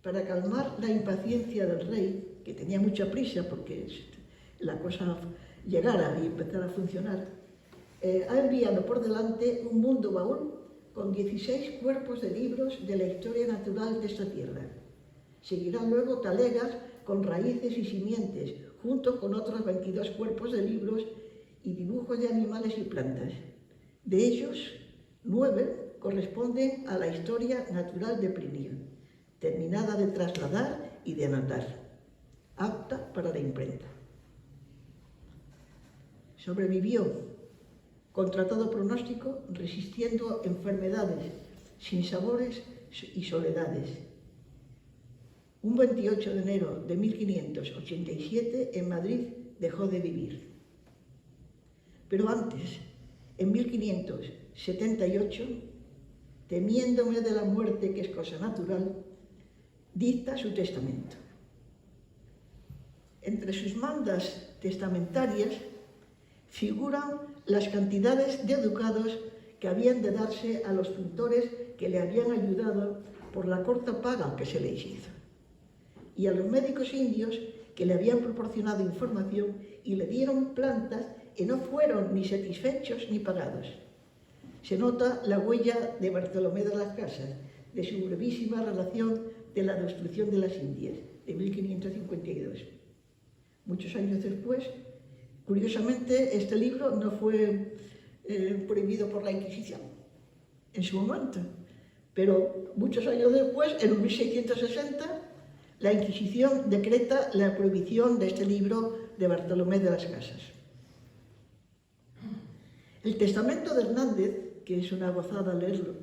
para calmar la impaciencia del rey, que tenía mucha prisa porque la cosa llegara y empezara a funcionar, ha enviado por delante un mundo baúl con 16 cuerpos de libros de la historia natural de esta tierra. Seguirán luego talegas con raíces y simientes, junto con otros 22 cuerpos de libros y dibujos de animales y plantas. De ellos, 9 corresponden a la historia natural de Plinio, terminada de trasladar y de anotar, apta para la imprenta. Sobrevivió contra todo pronóstico, resistiendo enfermedades, sinsabores y soledades. Un 28 de enero de 1587, en Madrid, dejó de vivir. Pero antes, en 1578, temiéndome de la muerte, que es cosa natural, dicta su testamento. Entre sus mandas testamentarias figuran las cantidades de ducados que habían de darse a los pintores que le habían ayudado por la corta paga que se les hizo, y a los médicos indios que le habían proporcionado información y le dieron plantas que no fueron ni satisfechos ni pagados. Se nota la huella de Bartolomé de las Casas, de su brevísima relación de la destrucción de las Indias, de 1552. Muchos años después, curiosamente, este libro no fue prohibido por la Inquisición en su momento, pero muchos años después, en 1660, la Inquisición decreta la prohibición de este libro de Bartolomé de las Casas. El testamento de Hernández, que es una gozada leerlo,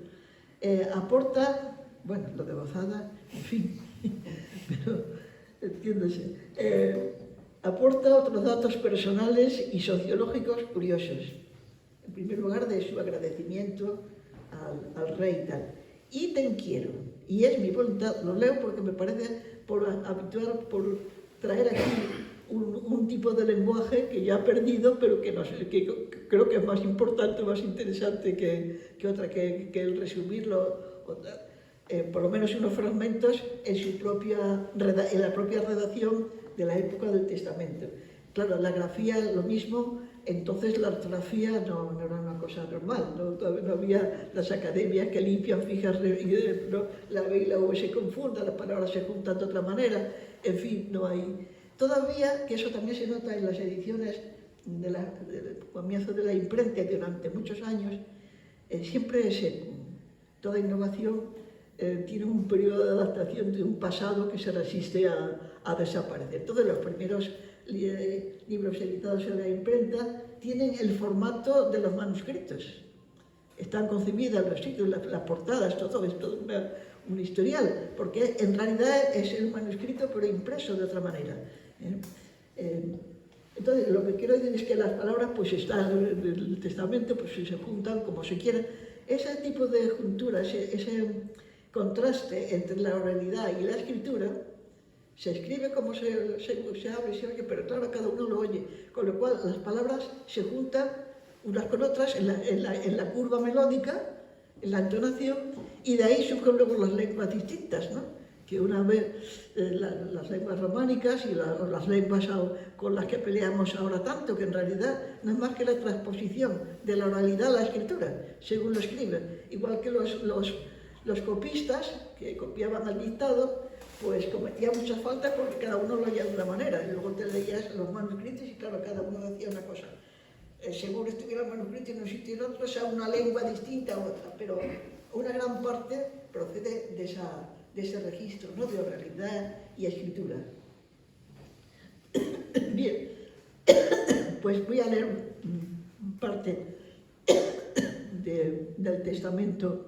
aporta, bueno, lo de gozada, en fin, pero entiéndase, aporta otros datos personales y sociológicos curiosos. En primer lugar, de su agradecimiento al rey y tal. Y te quiero, y es mi voluntad, lo leo porque me parece por traer aquí un tipo de lenguaje que ya ha perdido, pero que, no sé, que creo que es más importante, más interesante que el resumirlo, por lo menos unos fragmentos en la propia redacción de la época del Testamento. Claro, la grafía lo mismo, entonces la ortografía no era una cosa normal, no había las academias que limpian, fijas, la B y la V se confundan, las palabras se juntan de otra manera, en fin, no hay. Todavía, que eso también se nota en las ediciones del comienzo de la imprenta durante muchos años, siempre toda innovación tiene un periodo de adaptación de un pasado que se resiste a desaparecer. Todos los primeros libros editados en la imprenta tienen el formato de los manuscritos. Están concebidas los títulos, las portadas, todo es todo un historial, porque en realidad es el manuscrito pero impreso de otra manera. Entonces, lo que quiero decir es que las palabras pues están en el testamento, pues se juntan como se quiera. Ese tipo de juntura, ese contraste entre la oralidad y la escritura, se escribe como se habla y se oye, pero claro, cada uno lo oye, con lo cual las palabras se juntan unas con otras en la curva melódica, en la entonación, y de ahí surgen luego las lenguas distintas, ¿no? Que una vez las lenguas románicas y las lenguas con las que peleamos ahora tanto, que en realidad no es más que la transposición de la oralidad a la escritura, según lo escriben. Igual que los copistas, que copiaban al dictado, pues cometían muchas faltas porque cada uno lo oía de una manera, y luego te leías los manuscritos y claro, cada uno decía una cosa. Según estuviera el manuscrito en un sitio y en otro, sea una lengua distinta a otra, pero una gran parte procede de ese registro, ¿no?, de oralidad y escritura. Bien, pues voy a leer parte del testamento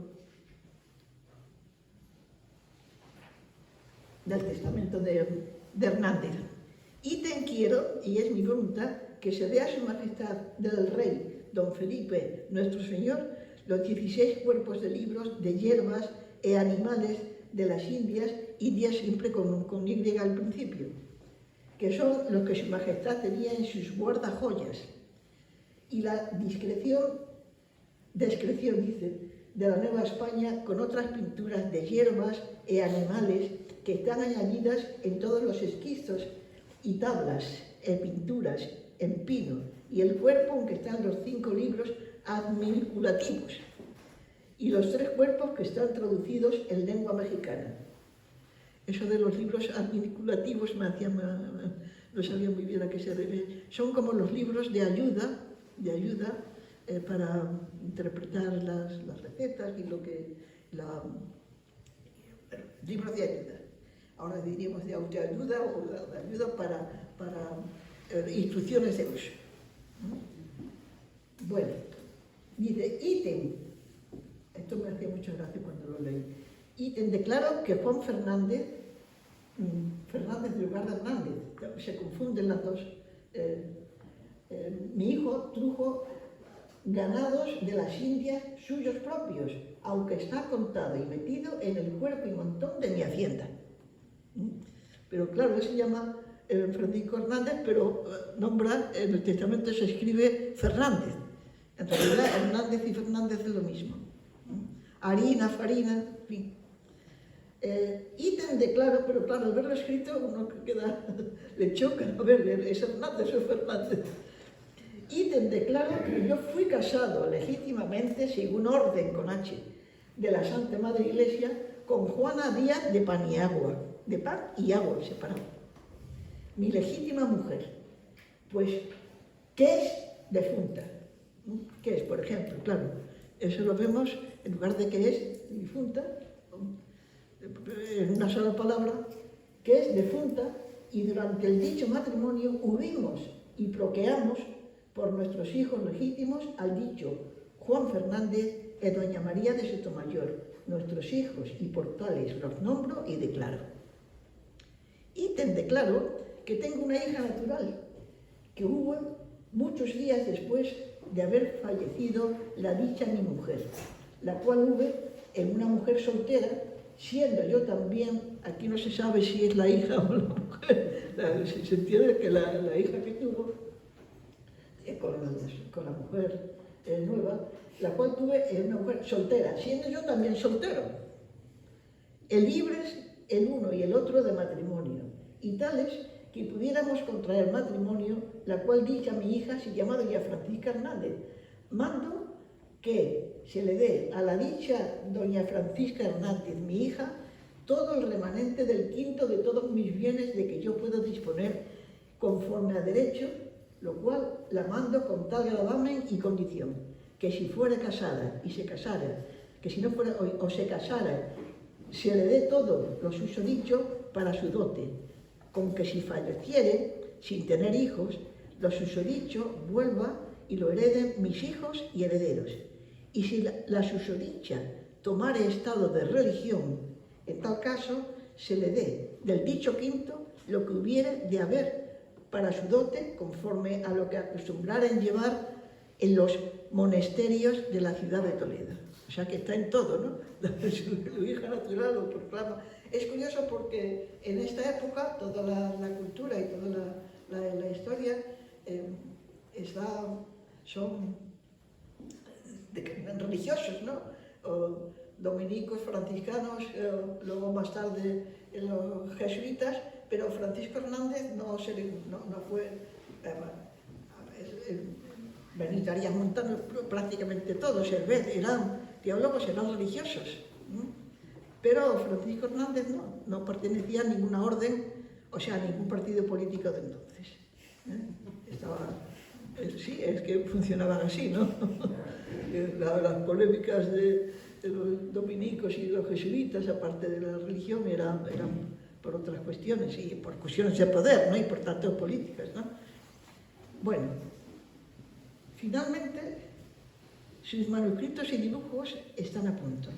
de Hernández. Ítem quiero, y es mi voluntad, que se dé a su majestad del rey don Felipe nuestro Señor los 16 cuerpos de libros de hierbas e animales de las Indias siempre con Y al principio, que son los que su majestad tenía en sus guardajoyas, y la descripción, dice, de la Nueva España con otras pinturas de hierbas e animales que están añadidas en todos los esquizos y tablas e pinturas en pino, y el cuerpo en que están los 5 libros adminiculativos y los 3 cuerpos que están traducidos en lengua mexicana. Eso de los libros adminiculativos no sabía muy bien a qué se debe. Son como los libros de ayuda para interpretar las recetas y libros de ayuda. Ahora diríamos de autoayuda o de ayuda para instrucciones de uso. Bueno, dice, ítem, esto me hacía mucha gracia cuando lo leí, ítem declaro que Juan Fernández en lugar de Hernández, se confunden las dos, mi hijo trujo ganados de las Indias suyos propios, aunque está contado y metido en el cuerpo y montón de mi hacienda. Pero claro, él se llama Francisco Hernández, pero nombra, en el testamento se escribe Fernández. En realidad, Hernández y Fernández es lo mismo. Harina, farina, en fin. Ítem declaro, pero claro, al verlo escrito uno le choca, a ver, ¿es Hernández o Fernández? Ítem declaro que yo fui casado legítimamente, según orden con H, de la Santa Madre Iglesia, con Juana Díaz de Paniagua, de pan y agua separado. Mi legítima mujer, pues, ¿qué es defunta? ¿Qué es, por ejemplo? Claro, eso lo vemos, en lugar de que es difunta, en una sola palabra, que es defunta, y durante el dicho matrimonio hubimos y procreamos por nuestros hijos legítimos al dicho Juan Fernández y doña María de Sotomayor, nuestros hijos, y por tales los nombro y declaro. Ítem declaro que tengo una hija natural, que hubo muchos días después de haber fallecido la dicha mi mujer, la cual hube en una mujer soltera, siendo yo también, aquí no se sabe si es la hija o la mujer, se entiende que la hija que tuvo con la mujer nueva, la cual tuve en una mujer soltera, siendo yo también soltero, libres el uno y el otro de matrimonio, y tales que pudiéramos contraer matrimonio, la cual dicha mi hija se llama doña Francisca Hernández. Mando que se le dé a la dicha doña Francisca Hernández, mi hija, todo el remanente del quinto de todos mis bienes de que yo puedo disponer conforme a derecho, lo cual la mando con tal gravamen y condición, que si fuera casada y se casara, que si no fuera o se casara, se le dé todo lo susodicho para su dote, con que si falleciere sin tener hijos, lo susodicho vuelva y lo hereden mis hijos y herederos. Y si la susodicha tomare estado de religión, en tal caso se le dé del dicho quinto lo que hubiere de haber para su dote, conforme a lo que acostumbraren llevar en los monasterios de la ciudad de Toledo. O sea que está en todo, ¿no? Su hija natural lo proclama. Es curioso porque en esta época toda la cultura y toda la historia son religiosos, ¿no? Dominicos, franciscanos, luego más tarde los jesuitas, pero Francisco Hernández no fue, Benito Arias Montano, prácticamente todos eran teólogos, eran religiosos, pero Francisco Hernández no pertenecía a ninguna orden, o sea, a ningún partido político de entonces. Sí, es que funcionaban así, ¿no? Las polémicas de los dominicos y los jesuitas, aparte de la religión, eran por otras cuestiones, y por cuestiones de poder, ¿no? Y por tanto políticas, ¿no? Bueno, finalmente Sus manuscritos y dibujos están a punto,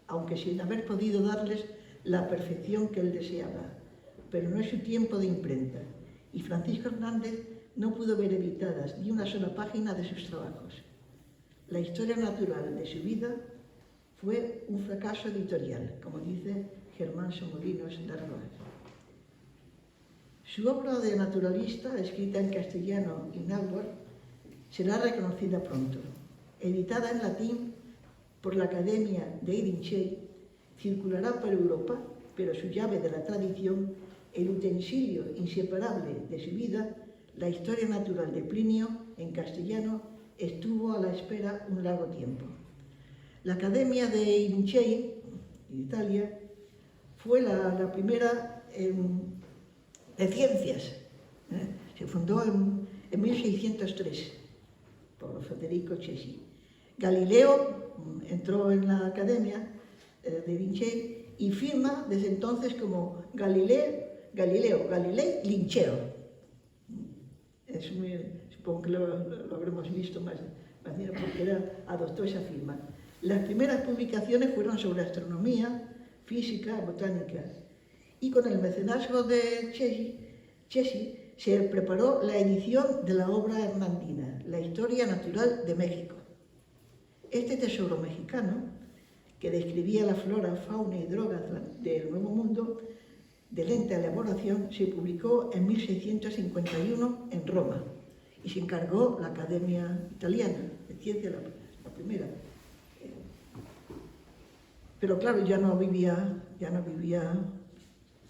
aunque sin haber podido darles la perfección que él deseaba. Pero no es su tiempo de imprenta, y Francisco Hernández no pudo ver editadas ni una sola página de sus trabajos. La historia natural de su vida fue un fracaso editorial, como dice Germán Somolinos de Arroas. Su obra de naturalista, escrita en castellano y náhuatl, será reconocida pronto. Editada en latín por la Academia de Irinxell, circulará por Europa, pero su llave de la tradición, el utensilio inseparable de su vida, la historia natural de Plinio, en castellano, estuvo a la espera un largo tiempo. La Academia de Irinxell, en Italia, fue la primera de ciencias. Se fundó en 1603 por Federico Cesi. Galileo entró en la Academia de Irinxell y firma desde entonces como Galileo Galilei Linceo. Supongo que lo habremos visto más bien porque adoptó esa firma. Las primeras publicaciones fueron sobre astronomía, física, botánica, y con el mecenazgo de Cesi se preparó la edición de la obra hernandina, La Historia Natural de México. Este tesoro mexicano, que describía la flora, fauna y drogas del Nuevo Mundo, de lenta elaboración, se publicó en 1651 en Roma y se encargó la Academia Italiana de Ciencia, la primera. Pero claro, ya no vivía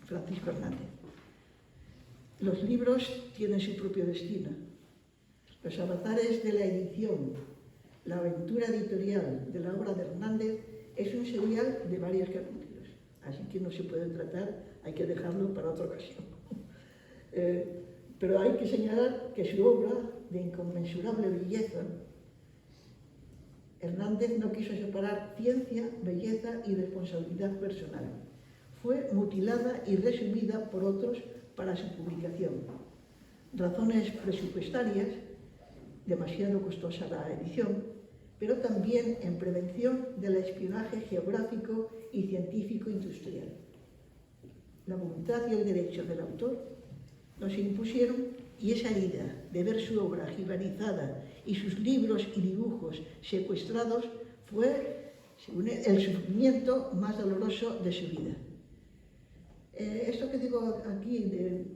Francisco Hernández. Los libros tienen su propio destino. Los avatares de la edición, la aventura editorial de la obra de Hernández, es un serial de varios capítulos, así que no se puede tratar, hay que dejarlo para otra ocasión. Pero hay que señalar que su obra, de inconmensurable belleza, Hernández no quiso separar ciencia, belleza y responsabilidad personal. Fue mutilada y resumida por otros para su publicación. Razones presupuestarias, demasiado costosa la edición, pero también en prevención del espionaje geográfico y científico industrial. La voluntad y el derecho del autor nos impusieron, y esa idea de ver su obra jibarizada y sus libros y dibujos secuestrados fue, según él, el sufrimiento más doloroso de su vida. Esto que digo aquí de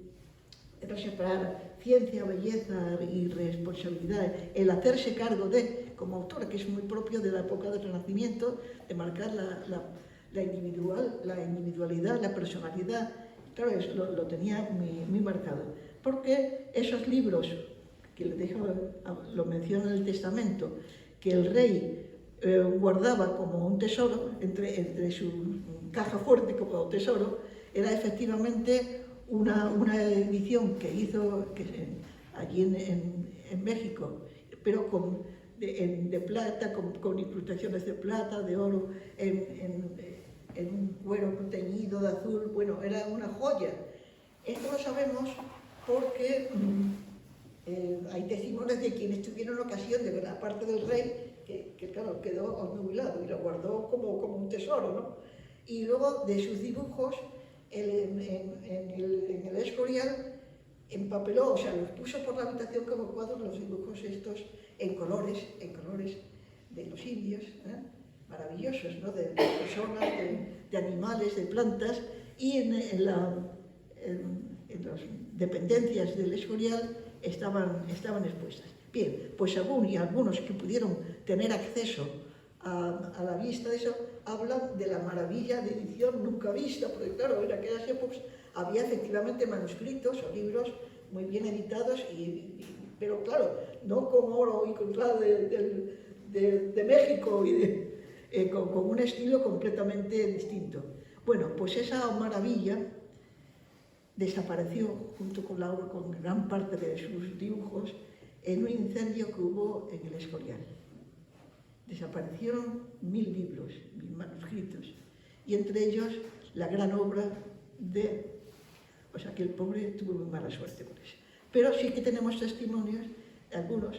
separar ciencia, belleza y responsabilidad, el hacerse cargo de, como autor, que es muy propio de la época del Renacimiento, de marcar la individualidad, la personalidad, claro, eso lo tenía muy marcado. Porque esos libros, que lo menciona el Testamento, que el rey guardaba como un tesoro, entre su caja fuerte como tesoro, era efectivamente una edición que hizo allí en México, pero de plata, con incrustaciones de plata, de oro, en un cuero teñido de azul. Bueno, era una joya. Esto lo sabemos porque hay testimonios de quienes tuvieron ocasión de ver la parte del rey, que claro, quedó obnubilado y lo guardó como un tesoro, ¿no? Y luego de sus dibujos, en el Escorial empapeló, o sea, los puso por la habitación como cuadros, los dibujos estos en colores de los indios, maravillosos, ¿no? De personas, de animales, de plantas, y en las dependencias del Escorial estaban expuestas. Bien, pues algunos que pudieron tener acceso a la vista de eso, hablan de la maravilla de edición nunca vista, porque claro, en aquellas épocas había efectivamente manuscritos o libros muy bien editados, pero claro, no con oro y con plata de México, y con un estilo completamente distinto. Bueno, pues esa maravilla desapareció junto con gran parte de sus dibujos en un incendio que hubo en el Escorial. Desaparecieron 1000 libros, 1000 manuscritos, y entre ellos la gran obra o sea que el pobre tuvo muy mala suerte por eso. Pero sí que tenemos testimonios, algunos,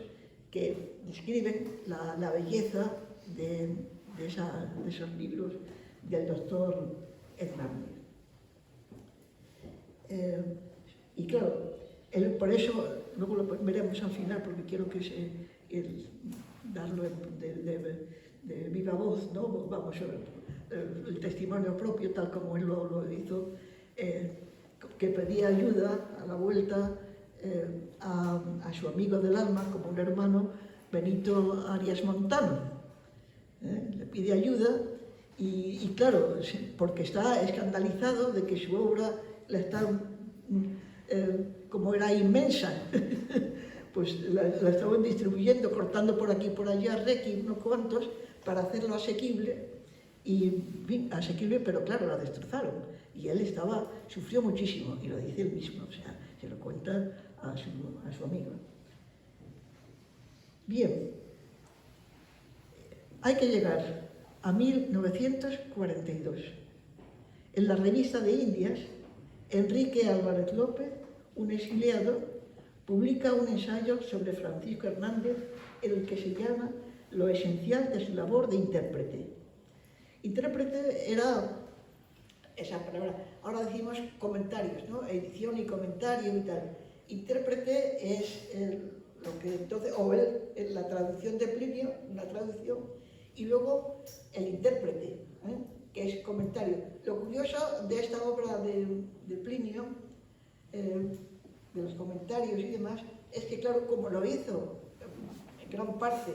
que describen la belleza de esos libros del doctor Hernández. Y claro, por eso, luego lo veremos al final, porque quiero que darlo de viva voz, ¿no? Vamos, el testimonio propio, tal como él lo hizo, que pedía ayuda a la vuelta a su amigo del alma, como un hermano, Benito Arias Montano. Le pide ayuda y claro, porque está escandalizado de que su obra la están, como era inmensa, pues la estaban distribuyendo, cortando por aquí y por allá, requi, unos cuantos, para hacerlo asequible, asequible, pero claro, la destrozaron. Y él sufrió muchísimo, y lo dice él mismo, o sea, se lo cuenta a su amigo. Bien, hay que llegar a 1942. En la revista de Indias, Enrique Álvarez López, un exiliado, publica un ensayo sobre Francisco Hernández en el que se llama Lo esencial de su labor de intérprete. Intérprete era esa palabra, ahora decimos comentarios, ¿no? Edición y comentario y tal. Intérprete es lo que entonces, la traducción de Plinio, una traducción, y luego el intérprete, que es comentario. Lo curioso de esta obra de Plinio, de los comentarios y demás, es que claro, como lo hizo en gran parte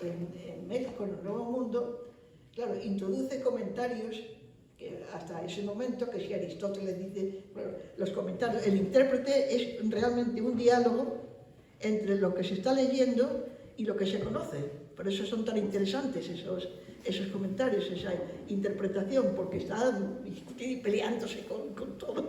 en México, en el Nuevo Mundo, claro, introduce comentarios que hasta ese momento, que si Aristóteles dice, bueno, los comentarios, el intérprete es realmente un diálogo entre lo que se está leyendo y lo que se conoce. Por eso son tan interesantes esos comentarios, esa interpretación, porque están discutiendo y peleándose con todo.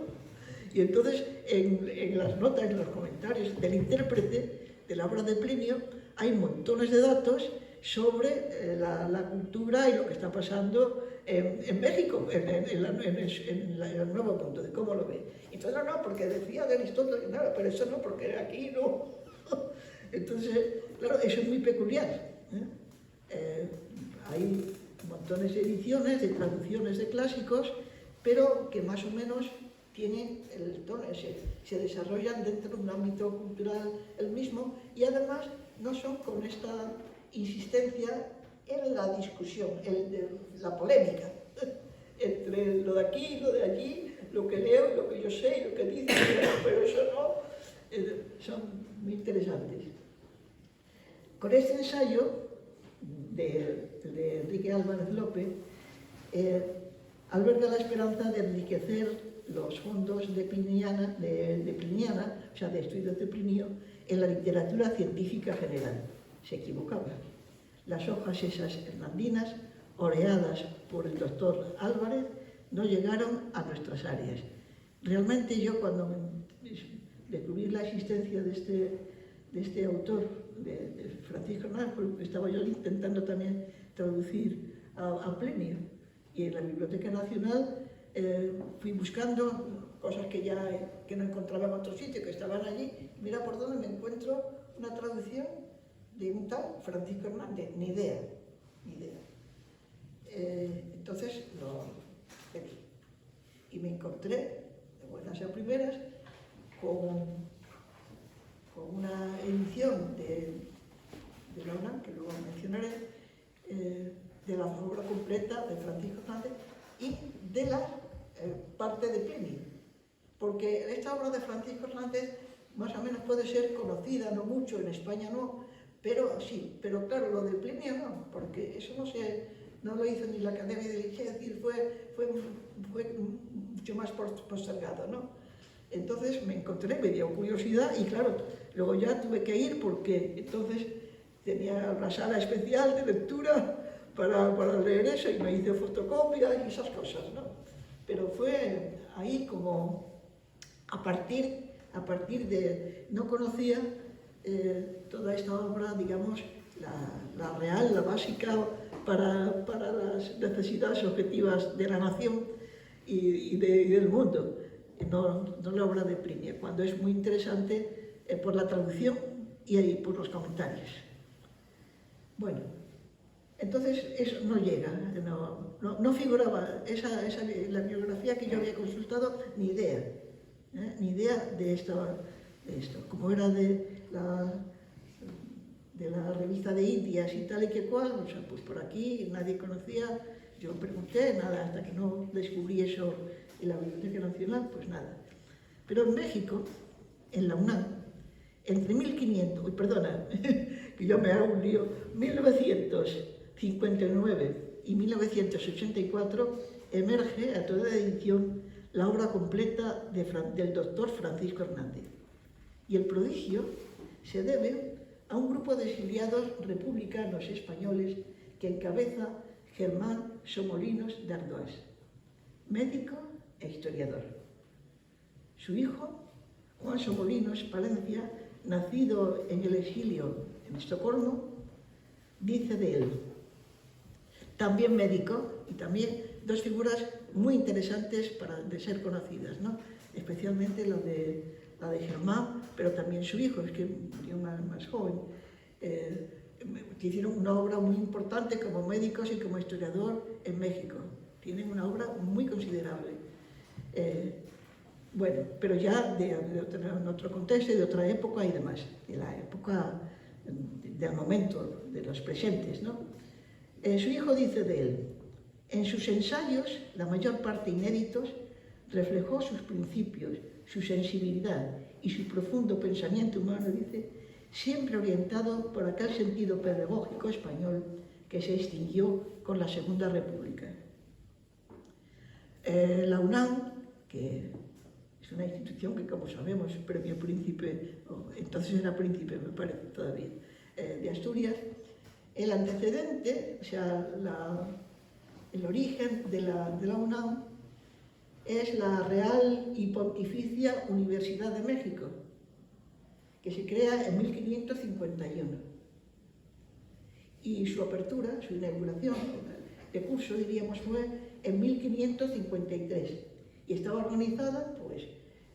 Y entonces, en las notas, en los comentarios del intérprete de la obra de Plinio, hay montones de datos sobre la cultura y lo que está pasando en México, en el Nuevo Mundo, de cómo lo ve. Entonces, no, porque decía de Aristóteles, nada, pero eso no, porque aquí no. Entonces, claro, eso es muy peculiar. Hay montones de ediciones, de traducciones de clásicos, pero que más o menos tienen el tono, se desarrollan dentro de un ámbito cultural el mismo, y además no son con esta insistencia en la discusión, la polémica entre lo de aquí y lo de allí, lo que leo y lo que yo sé y lo que dice, pero eso no, son muy interesantes. Con este ensayo de Enrique Álvarez López, alberga la esperanza de enriquecer los fondos de Pliniana, o sea, de estudios de Plinio, en la literatura científica general. Se equivocaba. Las hojas esas hernandinas, oreadas por el doctor Álvarez, no llegaron a nuestras áreas. Realmente yo, cuando descubrí la existencia de este autor, de Francisco Hernández, porque estaba yo intentando también traducir a Plinio, y en la Biblioteca Nacional fui buscando cosas que no encontraba en otro sitio, que estaban allí. Mira por dónde me encuentro una traducción de un tal Francisco Hernández, ni idea. Entonces lo pedí. Y me encontré, de buenas a primeras, con una edición de la UNAM, que luego mencionaré, de la obra completa de Francisco Hernández y de la parte de Plinio. Porque esta obra de Francisco Hernández más o menos puede ser conocida, no mucho, en España no, pero sí, pero claro, lo de Plinio no, porque eso no lo hizo ni la Academia de Ligeia, es decir, fue mucho más postergado, ¿no? Entonces me encontré, me dio curiosidad y claro, luego ya tuve que ir porque entonces tenía una sala especial de lectura para leer eso y me hice fotocopia y esas cosas, ¿no? Pero fue ahí como a partir de... no conocía toda esta obra, digamos, la real, la básica para las necesidades objetivas de la nación y del mundo. No la obra de Plinio, cuando es muy interesante por la traducción y por los comentarios. Bueno, entonces eso no llega, no figuraba la biografía que yo había consultado, ni idea de esto. Como era de la revista de Indias y tal y que cual, o sea, pues por aquí nadie conocía, yo pregunté, nada, hasta que no descubrí eso en la Biblioteca Nacional, pues nada. Pero en México, en la UNAM, entre 1959 y 1984, emerge a toda edición la obra completa del doctor Francisco Hernández. Y el prodigio se debe a un grupo de exiliados republicanos españoles que encabeza Germán Somolinos de Ardoás, médico e historiador. Su hijo, Juan Somolinos Palencia, nacido en el exilio en Estocolmo, dice de él, también médico y también dos figuras muy interesantes de ser conocidas, ¿no? Especialmente la de Germán, pero también su hijo, es que murió más joven, que hicieron una obra muy importante como médicos y como historiador en México. Tienen una obra muy considerable. Bueno, pero ya en otro contexto, de otra época y demás, de la época del momento, de los presentes, ¿no? Su hijo dice de él, en sus ensayos, la mayor parte inéditos, reflejó sus principios, su sensibilidad y su profundo pensamiento humano, dice, siempre orientado por aquel sentido pedagógico español que se extinguió con la Segunda República. La UNAM, que es una institución que, como sabemos, premio príncipe, entonces era príncipe, me parece todavía, de Asturias, el antecedente, o sea, el origen de la UNAM es la Real y Pontificia Universidad de México, que se crea en 1551. Y su apertura, su inauguración de curso, diríamos, fue en 1553. Y estaba organizada, pues,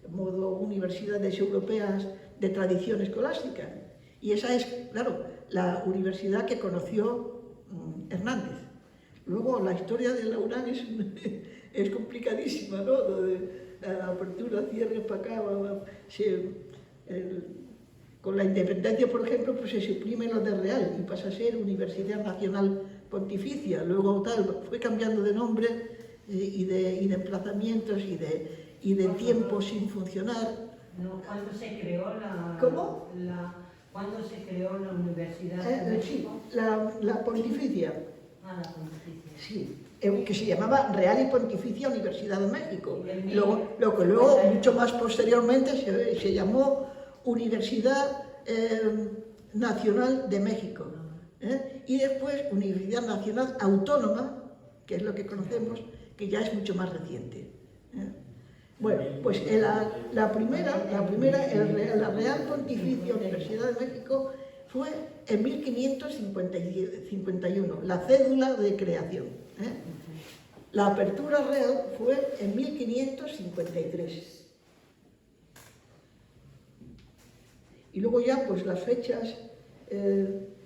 en modo universidades europeas de tradición escolástica. Y esa es, claro, la universidad que conoció Hernández. Luego, la historia de la UNAM es complicadísima, ¿no? Lo de la apertura, cierre, para acá, con la independencia, por ejemplo, pues se suprime lo de Real y pasa a ser Universidad Nacional Pontificia. Luego fue cambiando de nombre y de emplazamientos y de tiempo sin funcionar. No, ¿cuándo se creó la... ¿Cómo? ¿Cuándo se creó la Universidad de México? Sí, la Pontificia. Ah, la Pontificia. Sí, que se llamaba Real y Pontificia Universidad de México. Luego, mucho más posteriormente, se llamó Universidad Nacional de México. Y después Universidad Nacional Autónoma, que es lo que conocemos, que ya es mucho más reciente. Bueno, pues la primera, la Real Pontificia Universidad de México fue en 1551, la cédula de creación. La apertura real fue en 1553. Y luego ya, pues las fechas,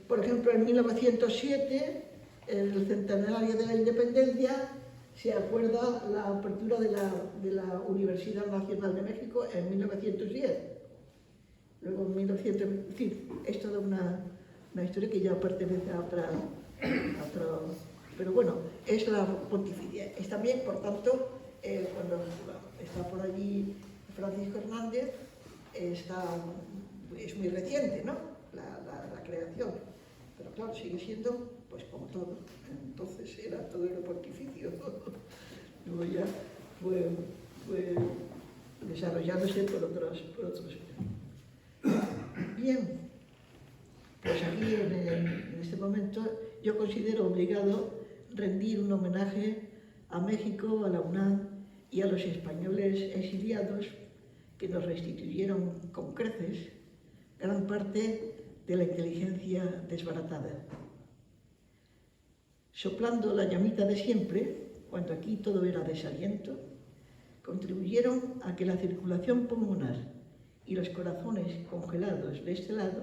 por ejemplo, en 1907, el centenario de la independencia, se acuerda la apertura de la Universidad Nacional de México en 1910. Luego en 1900, en fin, es toda una historia que ya pertenece a otra, pero bueno, es la pontificia. Es también, por tanto, cuando está por allí Francisco Hernández, es muy reciente, ¿no? La creación, pero claro, sigue siendo, pues como todo, entonces todo era pontificio. Luego ya fue desarrollándose por otros. Bien, pues aquí en este momento yo considero obligado rendir un homenaje a México, a la UNAM y a los españoles exiliados que nos restituyeron con creces gran parte de la inteligencia desbaratada. Soplando la llamita de siempre, cuando aquí todo era desaliento, contribuyeron a que la circulación pulmonar y los corazones congelados de este lado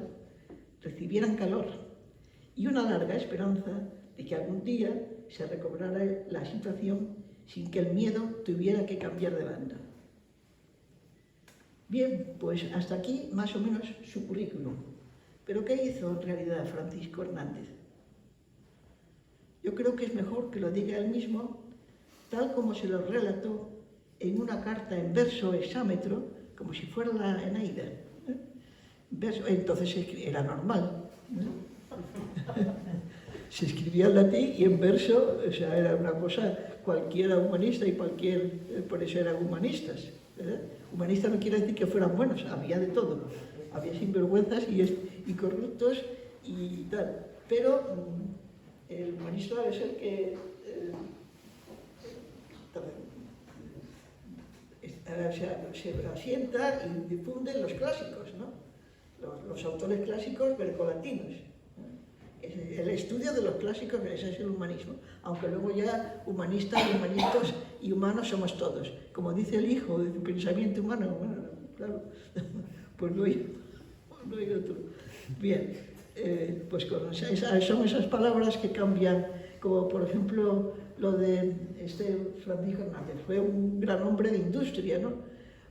recibieran calor y una larga esperanza de que algún día se recobrara la situación sin que el miedo tuviera que cambiar de banda. Bien, pues hasta aquí más o menos su currículum. ¿Pero qué hizo en realidad Francisco Hernández? Yo creo que es mejor que lo diga él mismo, tal como se lo relató en una carta en verso hexámetro, como si fuera la Eneida. Entonces era normal. Se escribía en latín y en verso, o sea, era una cosa, cualquiera humanista y por eso eran humanistas. Humanista no quiere decir que fueran buenos, había de todo. Había sinvergüenzas y corruptos y tal. Pero el humanista es el que se asienta y difunde los clásicos, ¿no? Los autores clásicos grecolatinos. El estudio de los clásicos, ese es el humanismo, aunque luego ya humanistas, humanitos y humanos somos todos. Como dice el hijo de su pensamiento humano, bueno, claro, pues no hay otro. Bien, pues son esas palabras que cambian, como por ejemplo lo de Francisco Hernández, fue un gran hombre de industria, ¿no?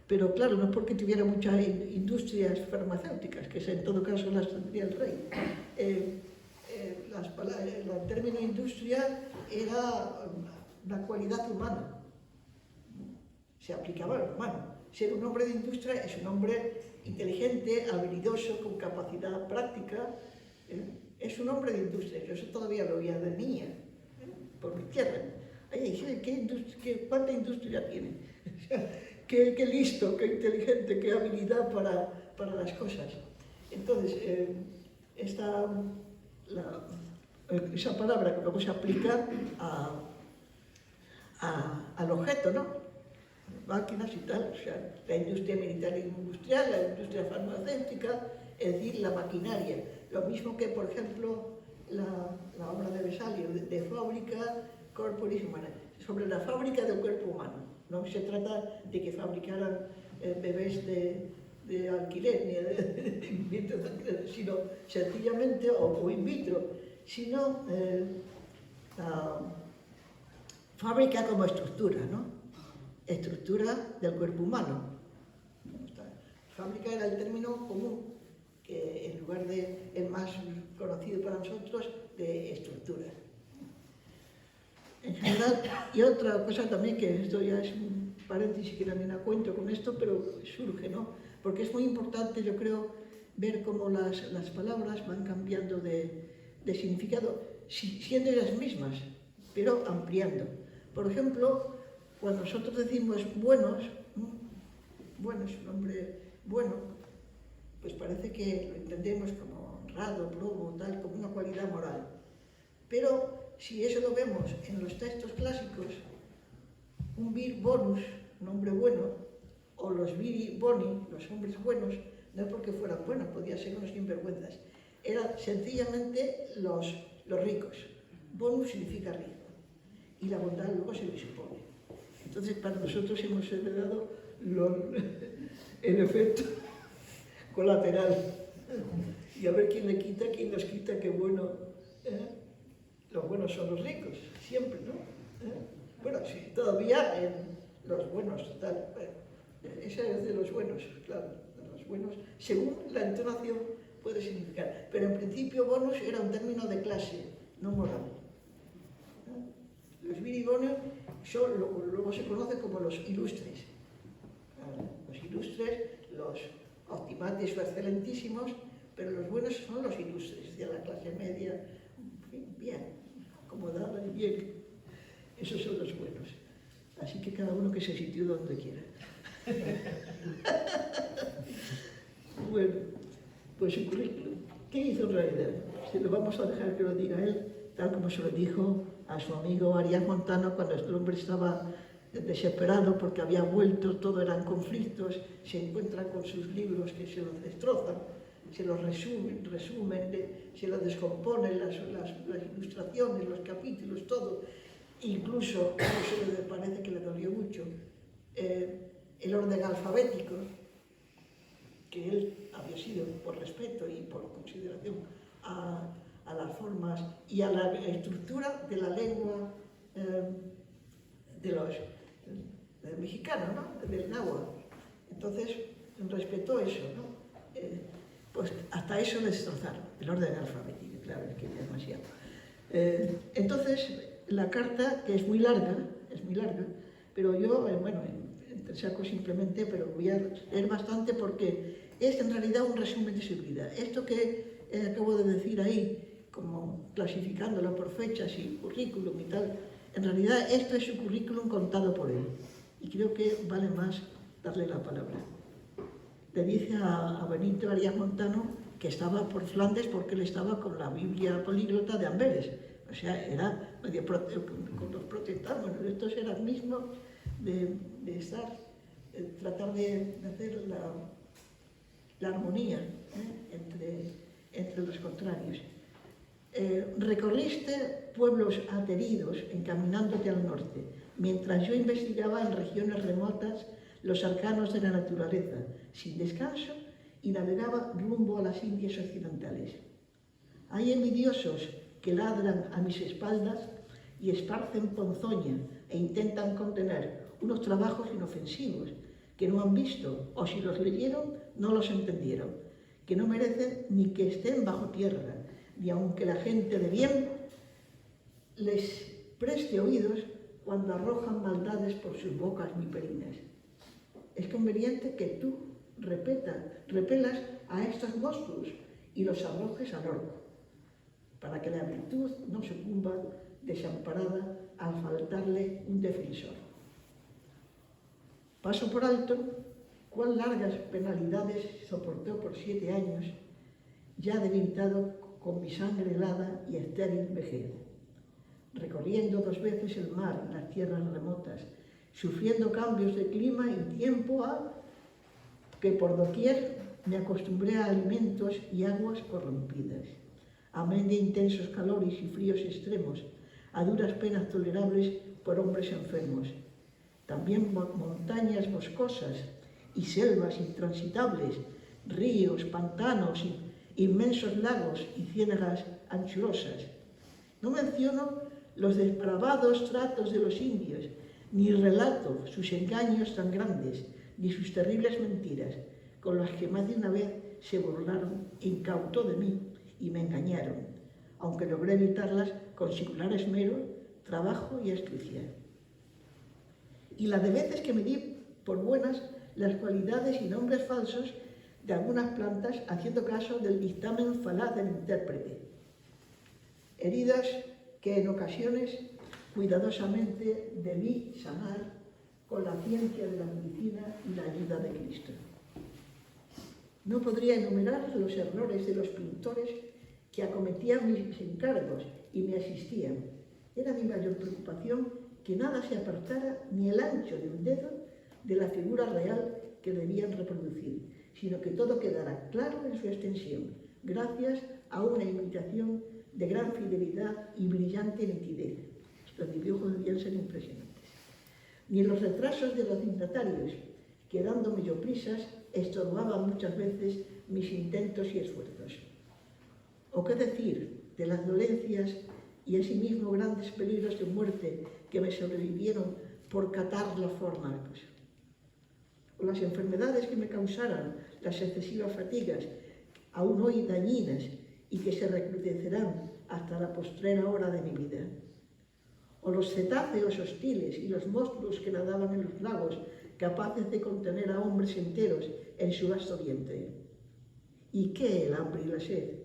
Pero claro, no es porque tuviera muchas industrias farmacéuticas, que en todo caso las tendría el rey. El término industria era una cualidad humana, se aplicaba al humano. Ser un hombre de industria es un hombre inteligente, habilidoso, con capacidad práctica, es un hombre de industria. Yo eso todavía lo oía de niña, por mi tierra. ¿Cuánta industria tiene? Qué listo, qué inteligente, qué habilidad para las cosas. Entonces, esa palabra que luego se aplica al objeto, ¿no? Máquinas y tal, o sea, la industria militar e industrial, la industria farmacéutica, es decir, la maquinaria. Lo mismo que, por ejemplo, la obra de Vesalio, de fábrica corporis humana, sobre la fábrica del cuerpo humano. No se trata de que fabricaran bebés de alquiler, ni de in vitro, sino sencillamente, o in vitro, sino la fábrica como estructura, ¿no? Estructura del cuerpo humano. Fábrica era el término común, que en lugar de el más conocido para nosotros, de estructura. En general, y otra cosa también, que esto ya es un paréntesis que también a cuento con esto, pero surge, ¿no? Porque es muy importante, yo creo, ver cómo las palabras van cambiando de significado, siendo ellas mismas, pero ampliando. Por ejemplo, cuando nosotros decimos buenos, bueno, es un hombre bueno, pues parece que lo entendemos como honrado, probo, tal, como una cualidad moral. Pero si eso lo vemos en los textos clásicos, un vir bonus, un hombre bueno, o los viri boni, los hombres buenos, no es porque fueran buenos, podían ser unos sinvergüenzas. Eran sencillamente los ricos. Bonus significa rico. Y la bondad luego se le supone. Entonces, para nosotros hemos heredado el efecto colateral. Y a ver quién le quita, quién nos quita, qué bueno. Los buenos son los ricos, siempre, ¿no? Bueno, sí, todavía en los buenos, tal. Esa es de los buenos, claro, de los buenos, según la entonación puede significar. Pero en principio bonus era un término de clase, no moral. Los viribonos luego se conocen como los ilustres. Los ilustres, los optimates o excelentísimos, pero los buenos son los ilustres, de la clase media, bien, acomodada y bien. Esos son los buenos. Así que cada uno que se sitúe donde quiera. Bueno, pues su currículum. ¿Qué hizo en realidad? Si lo vamos a dejar que lo diga él, tal como se lo dijo a su amigo Arias Montano cuando el hombre estaba desesperado porque había vuelto, todo eran conflictos, se encuentra con sus libros que se los destrozan, se los resumen, se los descomponen, las ilustraciones, los capítulos, todo. Incluso, eso me parece que le dolió mucho, el orden alfabético, que él había sido por respeto y por consideración a la forma y a la estructura de la lengua de los mexicanos, ¿no? Del náhuatl. Entonces, respetó eso, ¿no? Pues hasta eso le destrozaron, el orden alfabético, claro, es que es demasiado. Entonces, la carta, que es muy larga, pero yo, bueno, saco simplemente, pero voy a leer bastante porque es en realidad un resumen de su vida. Esto que acabo de decir ahí, como clasificándolo por fechas y currículum y tal, en realidad esto es su currículum contado por él. Y creo que vale más darle la palabra. Le dice a Benito Arias Montano que estaba por Flandes porque él estaba con la Biblia políglota de Amberes. O sea, era medio con los protestantes. Bueno, estos eran mismos de estar, tratar de hacer la armonía entre los contrarios. Recorriste pueblos ateridos encaminándote al norte, mientras yo investigaba en regiones remotas los arcanos de la naturaleza, sin descanso, y navegaba rumbo a las Indias occidentales. Hay envidiosos que ladran a mis espaldas y esparcen ponzoña e intentan contener unos trabajos inofensivos que no han visto, o si los leyeron, no los entendieron, que no merecen ni que estén bajo tierra, ni aunque la gente de bien les preste oídos cuando arrojan maldades por sus bocas viperinas. Es conveniente que tú repelas a estos monstruos y los arrojes al orco, para que la virtud no sucumba desamparada al faltarle un defensor. Paso por alto cuán largas penalidades soportó por 7 años, ya debilitado con mi sangre helada y estéril vejez, recorriendo 2 veces el mar en las tierras remotas, sufriendo cambios de clima y tiempo que por doquier me acostumbré a alimentos y aguas corrompidas, amén de intensos calores y fríos extremos, a duras penas tolerables por hombres enfermos. También montañas boscosas y selvas intransitables, ríos, pantanos, inmensos lagos y ciénagas anchurosas. No menciono los depravados tratos de los indios, ni relato sus engaños tan grandes, ni sus terribles mentiras, con las que más de una vez se burlaron e incautó de mí y me engañaron, aunque logré evitarlas con singular esmero, trabajo y astucia. Y las de veces que me di por buenas las cualidades y nombres falsos de algunas plantas, haciendo caso del dictamen falaz del intérprete. Heridas que en ocasiones cuidadosamente debí sanar con la ciencia de la medicina y la ayuda de Cristo. No podría enumerar los errores de los pintores que acometían mis encargos y me asistían. Era mi mayor preocupación que nada se apartara ni el ancho de un dedo de la figura real que debían reproducir, sino que todo quedara claro en su extensión, gracias a una imitación de gran fidelidad y brillante nitidez. Los dibujos debían ser impresionantes. Ni los retrasos de los dignatarios, que dándome yo prisas, estorbaban muchas veces mis intentos y esfuerzos. O qué decir de las dolencias y asimismo grandes peligros de muerte que me sobrevivieron por catar los fármacos, o las enfermedades que me causaran las excesivas fatigas, aún hoy dañinas y que se recrudecerán hasta la postrera hora de mi vida, o los cetáceos hostiles y los monstruos que nadaban en los lagos, capaces de contener a hombres enteros en su vasto vientre. ¿Y qué el hambre y la sed?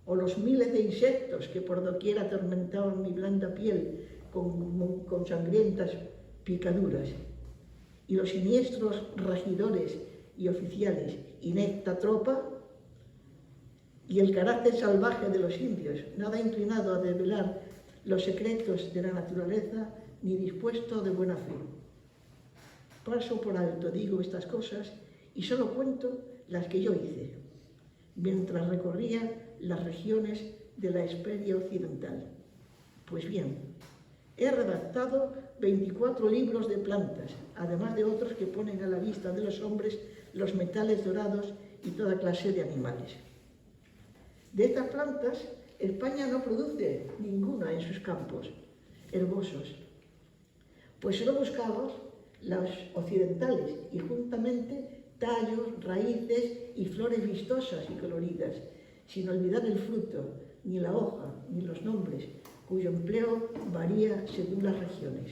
O los miles de insectos que por doquier atormentaban mi blanda piel con sangrientas picaduras, y los siniestros regidores y oficiales, inepta tropa, y el carácter salvaje de los indios, nada inclinado a develar los secretos de la naturaleza ni dispuesto de buena fe. Paso por alto, digo estas cosas, y solo cuento las que yo hice, mientras recorría las regiones de la Hesperia occidental. Pues bien, he redactado 24 libros de plantas, además de otros que ponen a la vista de los hombres los metales dorados y toda clase de animales. De estas plantas España no produce ninguna en sus campos herbosos, pues solo buscamos los occidentales y juntamente tallos, raíces y flores vistosas y coloridas, sin olvidar el fruto, ni la hoja, ni los nombres, cuyo empleo varía según las regiones,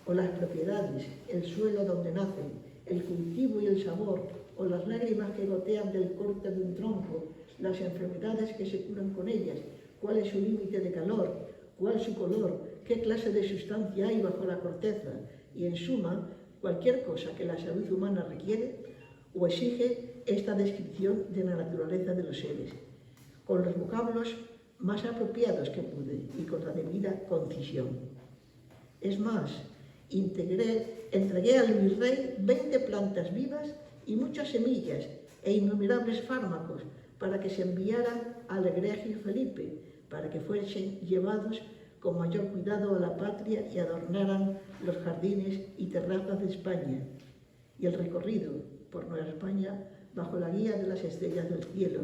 o las propiedades, el suelo donde nacen, el cultivo y el sabor, o las lágrimas que gotean del corte de un tronco, las enfermedades que se curan con ellas, cuál es su límite de calor, cuál su color, qué clase de sustancia hay bajo la corteza, y en suma, cualquier cosa que la salud humana requiere o exige esta descripción de la naturaleza de los seres, con los vocablos más apropiados que pude y con la debida concisión. Es más, entregué al virrey 20 plantas vivas y muchas semillas e innumerables fármacos para que se enviaran al egregio Felipe, para que fuesen llevados con mayor cuidado a la patria y adornaran los jardines y terrazas de España, y el recorrido por Nueva España bajo la guía de las estrellas del cielo,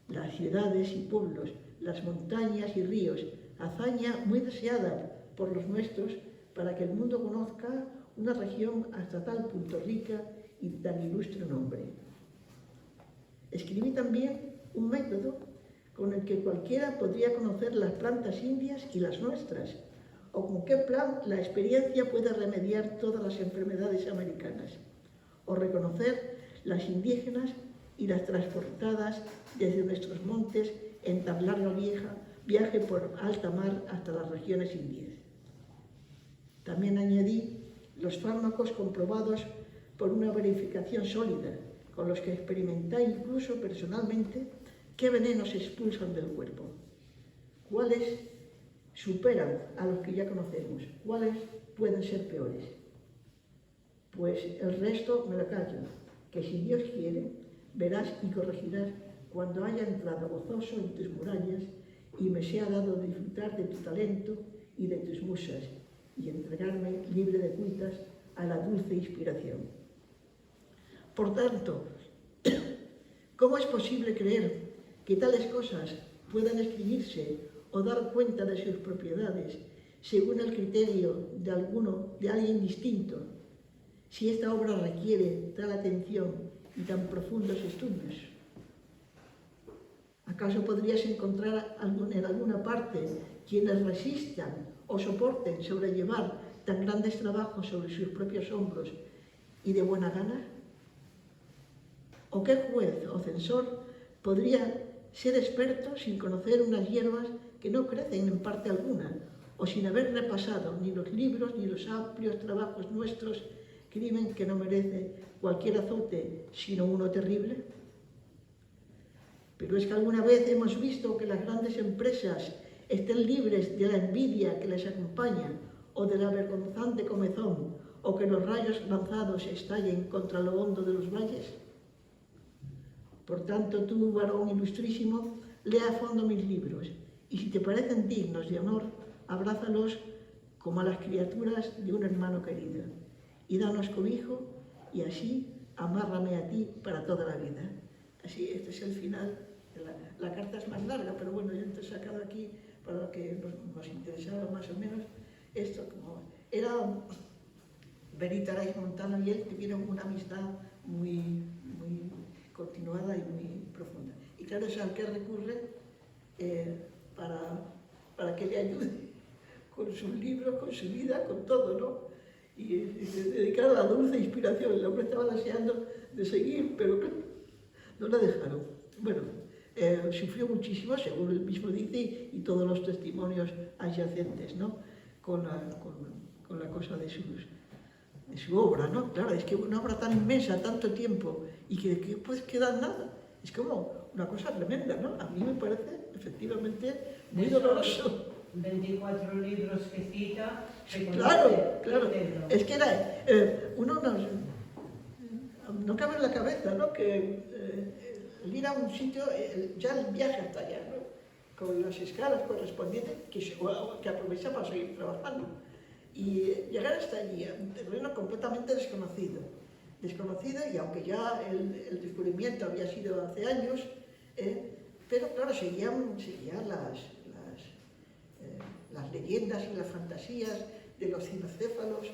las ciudades y pueblos, las montañas y ríos, hazaña muy deseada por los nuestros para que el mundo conozca una región hasta tal punto rica y tan ilustre nombre. Escribí también un método con el que cualquiera podría conocer las plantas indias y las nuestras, o con qué plan la experiencia puede remediar todas las enfermedades americanas, o reconocer las indígenas y las transportadas desde nuestros montes en tan largo viaje por alta mar hasta las regiones indias. También añadí los fármacos comprobados por una verificación sólida, con los que experimenté incluso personalmente qué venenos se expulsan del cuerpo, cuáles superan a los que ya conocemos, cuáles pueden ser peores. Pues el resto me lo callo, que si Dios quiere, verás y corregirás cuando haya entrado gozoso en tus murallas y me sea dado disfrutar de tu talento y de tus musas y entregarme libre de culpas a la dulce inspiración. Por tanto, ¿cómo es posible creer que tales cosas puedan escribirse o dar cuenta de sus propiedades según el criterio de alguien distinto, si esta obra requiere tal atención y tan profundos estudios? ¿Acaso podrías encontrar en alguna parte quienes resistan o soporten sobrellevar tan grandes trabajos sobre sus propios hombros y de buena gana? ¿O qué juez o censor podría ser experto sin conocer unas hierbas que no crecen en parte alguna, o sin haber repasado ni los libros ni los amplios trabajos nuestros, crimen que no merece cualquier azote sino uno terrible? Pero es que alguna vez hemos visto que las grandes empresas estén libres de la envidia que les acompaña o de la vergonzante comezón, o que los rayos lanzados estallen contra lo hondo de los valles. Por tanto, tú, varón ilustrísimo, lea a fondo mis libros, y si te parecen dignos de honor, abrázalos como a las criaturas de un hermano querido, y danos cobijo, y así amárrame a ti para toda la vida. Así, este es el final. La carta es más larga, pero bueno, yo te he sacado aquí para lo que nos interesaba más o menos. Esto, como era Benito Araiz Montano y él tuvieron una amistad muy continuada y muy profunda. Y claro, es al que recurre para que le ayude con sus libros, con su vida, con todo, ¿no? Y dedicar a la dulce inspiración. El hombre estaba deseando de seguir, pero no le dejaron. Bueno, sufrió muchísimo, según él mismo dice, y todos los testimonios adyacentes, ¿no? Con la cosa de su obra, ¿no? Claro, es que una obra tan inmensa, tanto tiempo, y que pues queda nada. Es como una cosa tremenda, ¿no? A mí me parece, efectivamente, muy doloroso. 24 libros que cita. Claro. Es que era, uno no cabe en la cabeza, ¿no? Que el ir a un sitio, ya el viaje hasta allá, ¿no? Con las escalas correspondientes, que aprovecha para seguir trabajando. Y llegar hasta allí, un terreno completamente desconocido, y aunque ya el descubrimiento había sido hace años, pero claro, seguían las leyendas y las fantasías de los cinocéfalos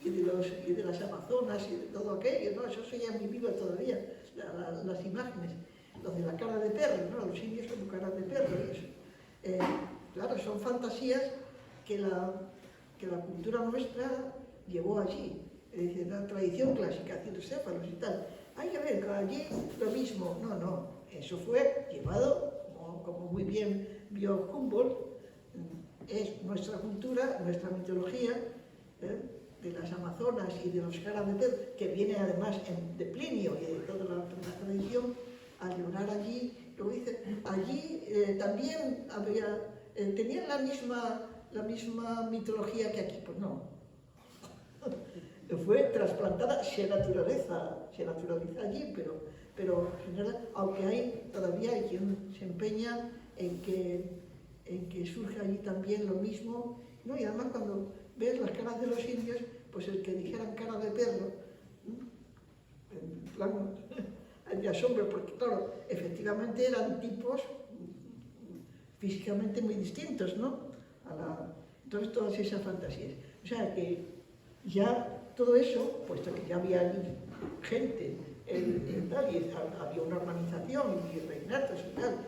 y de las amazonas y de todo aquello, ¿no? Eso seguía muy vivo todavía, las imágenes, los de la cara de perro, ¿no? Los indios con cara de perro y eso. Claro, son fantasías que la cultura nuestra llevó allí, es decir, la tradición clásica, cinocéfalos y tal. Hay que ver, allí lo mismo, no, eso fue llevado, como muy bien vio Humboldt, es nuestra cultura, nuestra mitología, de las amazonas y de los caras de perro, que viene además de Plinio y de toda la tradición, a llorar allí. Luego dice, allí también tenían la misma mitología que aquí. Pues no. Fue trasplantada, se naturaliza allí, pero en general, aunque todavía hay quien se empeña en que surge allí también lo mismo, ¿no? Y además cuando ves las caras de los indios, pues el que dijeran cara de perro, en plan de asombro, porque claro, efectivamente eran tipos físicamente muy distintos, ¿no? Entonces todas esas fantasías. O sea que ya todo eso, puesto que ya había allí gente tal, y había una organización y reinatos y tal,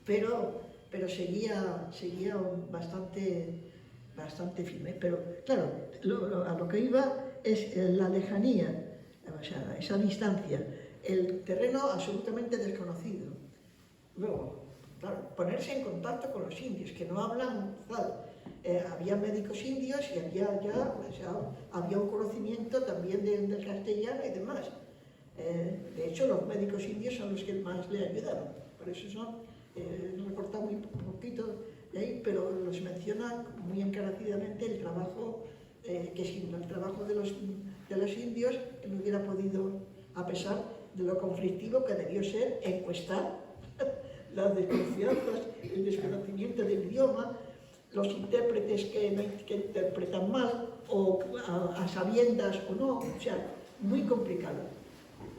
pero seguía bastante firme. Pero claro, a lo que iba es la lejanía, o sea, esa distancia, el terreno absolutamente desconocido. Luego, claro, ponerse en contacto con los indios, que no hablan tal. Había médicos indios y había un conocimiento también del castellano y demás. De hecho, los médicos indios son los que más le ayudaron. Por eso he recortado muy poquito de ahí, pero los menciona muy encarecidamente el trabajo, que sin el trabajo de los indios, él no hubiera podido, a pesar de lo conflictivo que debió ser encuestar las desconfianzas, el desconocimiento del idioma, los intérpretes que interpretan mal, o a sabiendas o no, o sea, muy complicado.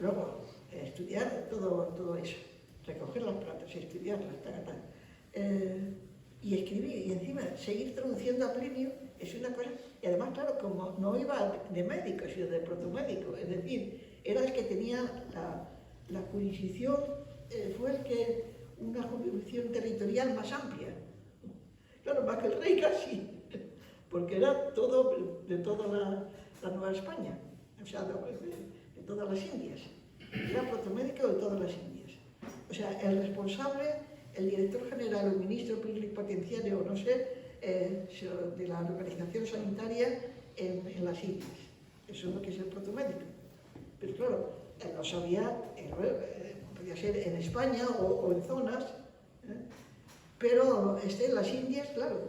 Luego, estudiar todo eso, recoger las plantas, estudiarlas, y escribir, y encima seguir traduciendo a Plinio es una cosa, y además, claro, como no iba de médico, sino de protomédico, es decir, era el que tenía la jurisdicción, fue el que una jurisdicción territorial más amplia. Claro, más que el rey casi, porque era todo de toda la Nueva España, o sea, de todas las Indias. Era protomédico de todas las Indias. O sea, el responsable, el director general o ministro plenipotenciario, no sé, de la organización sanitaria en las Indias. Eso es lo que es el protomédico. Pero claro, él no sabía, podía ser en España o en zonas, pero en las Indias, claro.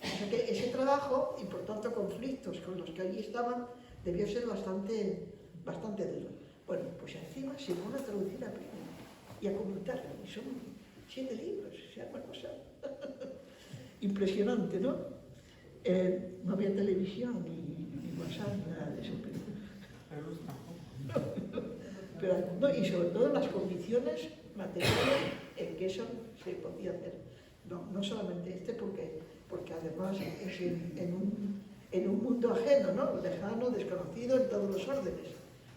O sea que ese trabajo, y por tanto conflictos con los que allí estaban, debió ser bastante duro. Bueno, pues encima se pone a traducir a Plinio y a comentarlo, y son 7 libros, o sea, una cosa impresionante, ¿no? No había televisión ni WhatsApp, nada de eso, pero no, y sobre todo las condiciones materiales en que eso se podía hacer. No solamente porque además es en un mundo ajeno, ¿no? Lejano, desconocido en todos los órdenes,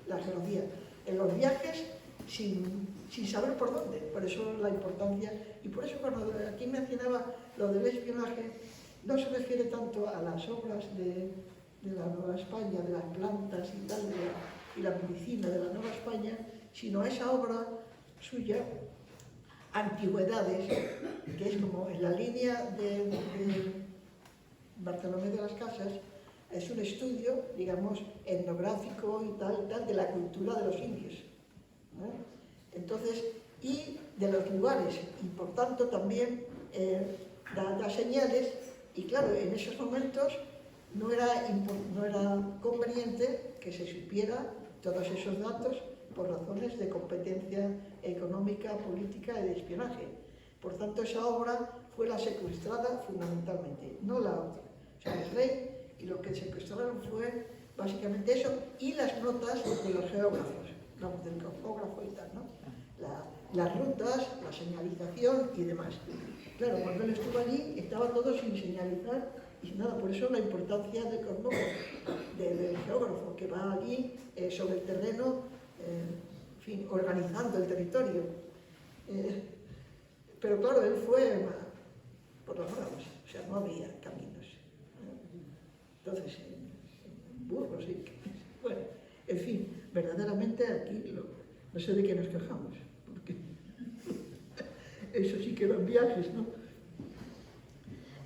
la geografía. En los viajes sin saber por dónde, por eso la importancia, y por eso cuando aquí mencionaba lo del espionaje, no se refiere tanto a las obras de la Nueva España, de las plantas y tal, y la medicina de la Nueva España, sino a esa obra suya, Antigüedades, que es como en la línea de Bartolomé de las Casas, es un estudio, digamos, etnográfico y tal, de la cultura de los indios, ¿no? Entonces, y de los lugares, y por tanto también da señales, y claro, en esos momentos no era conveniente que se supiera todos esos datos por razones de competencia económica, política y de espionaje. Por tanto, esa obra fue la secuestrada fundamentalmente, no la otra. O sea, el rey, y lo que secuestraron fue básicamente eso, y las notas de los geógrafos, del cartógrafo y tal, ¿no? las rutas, la señalización y demás. Claro, cuando él estuvo allí estaba todo sin señalizar y sin nada, por eso la importancia de Cosmógrafo, del geógrafo que va allí sobre el terreno, en fin, organizando el territorio. Pero claro, él fue por las bravas, o sea, no había caminos. Entonces, en burros y... Bueno, en fin, verdaderamente aquí no sé de qué nos quejamos, porque eso sí que eran viajes, ¿no?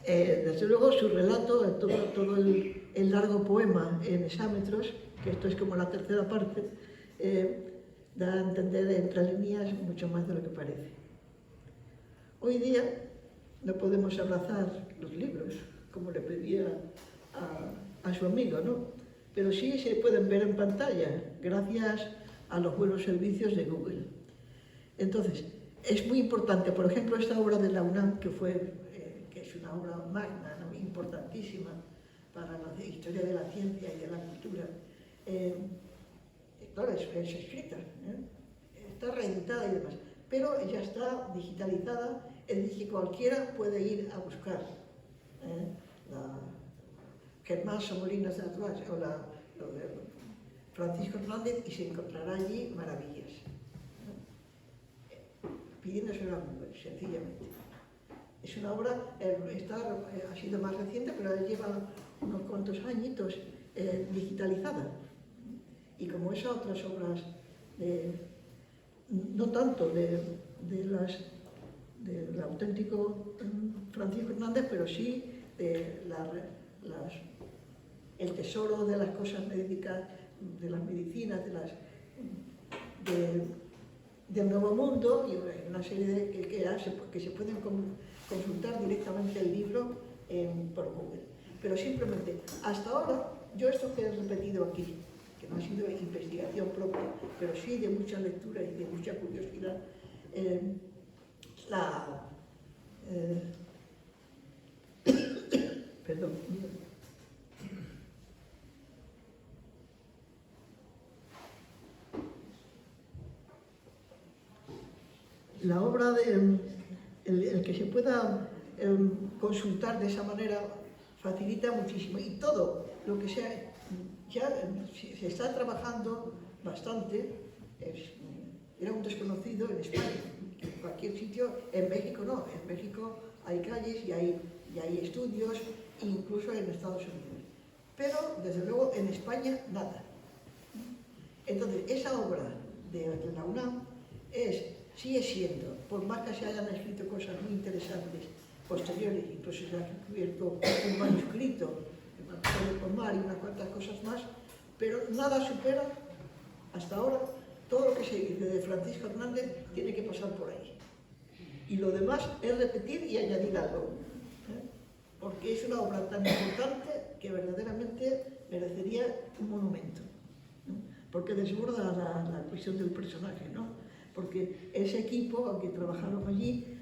Desde luego su relato, todo el largo poema en hexámetros, que esto es como la tercera parte, da a entender entre líneas mucho más de lo que parece. Hoy día no podemos abrazar los libros, como le pedía a su amigo, ¿no? Pero sí se pueden ver en pantalla, gracias a los buenos servicios de Google. Entonces, es muy importante, por ejemplo, esta obra de la UNAM, que es una obra magna, ¿no? Importantísima para la historia de la ciencia y de la cultura. Claro, es escrita, está reeditada y demás, pero ya está digitalizada, es decir, que cualquiera puede ir a buscar Germán Somolinos de Atuás o lo de Francisco Hernández y se encontrará allí maravillas. Pidiéndoselo a Google, sencillamente. Es una obra, ha sido más reciente, pero lleva unos cuantos añitos digitalizada. Y como esas otras obras, no tanto del auténtico Francisco Hernández, pero sí el tesoro de las cosas médicas, de las medicinas, del Nuevo Mundo, y una serie que se pueden consultar directamente el libro por Google. Pero simplemente, hasta ahora, yo esto que he repetido aquí, que no ha sido investigación propia, pero sí de mucha lectura y de mucha curiosidad, perdón. La obra el que se pueda consultar de esa manera facilita muchísimo, y todo lo que sea, ya se está trabajando bastante. Era un desconocido en España, en cualquier sitio. En México no, en México hay calles y hay estudios, incluso en Estados Unidos, pero desde luego en España nada. Entonces esa obra de la UNAM sigue siendo, por más que se hayan escrito cosas muy interesantes posteriores, incluso se ha descubierto un manuscrito de Pomar y unas cuantas cosas más, pero nada supera hasta ahora todo lo que se dice de Francisco Hernández. Tiene que pasar por ahí, y lo demás es repetir y añadir algo, porque es una obra tan importante que verdaderamente merecería un monumento, porque desborda la cuestión del personaje, ¿no? Porque ese equipo, aunque trabajaron allí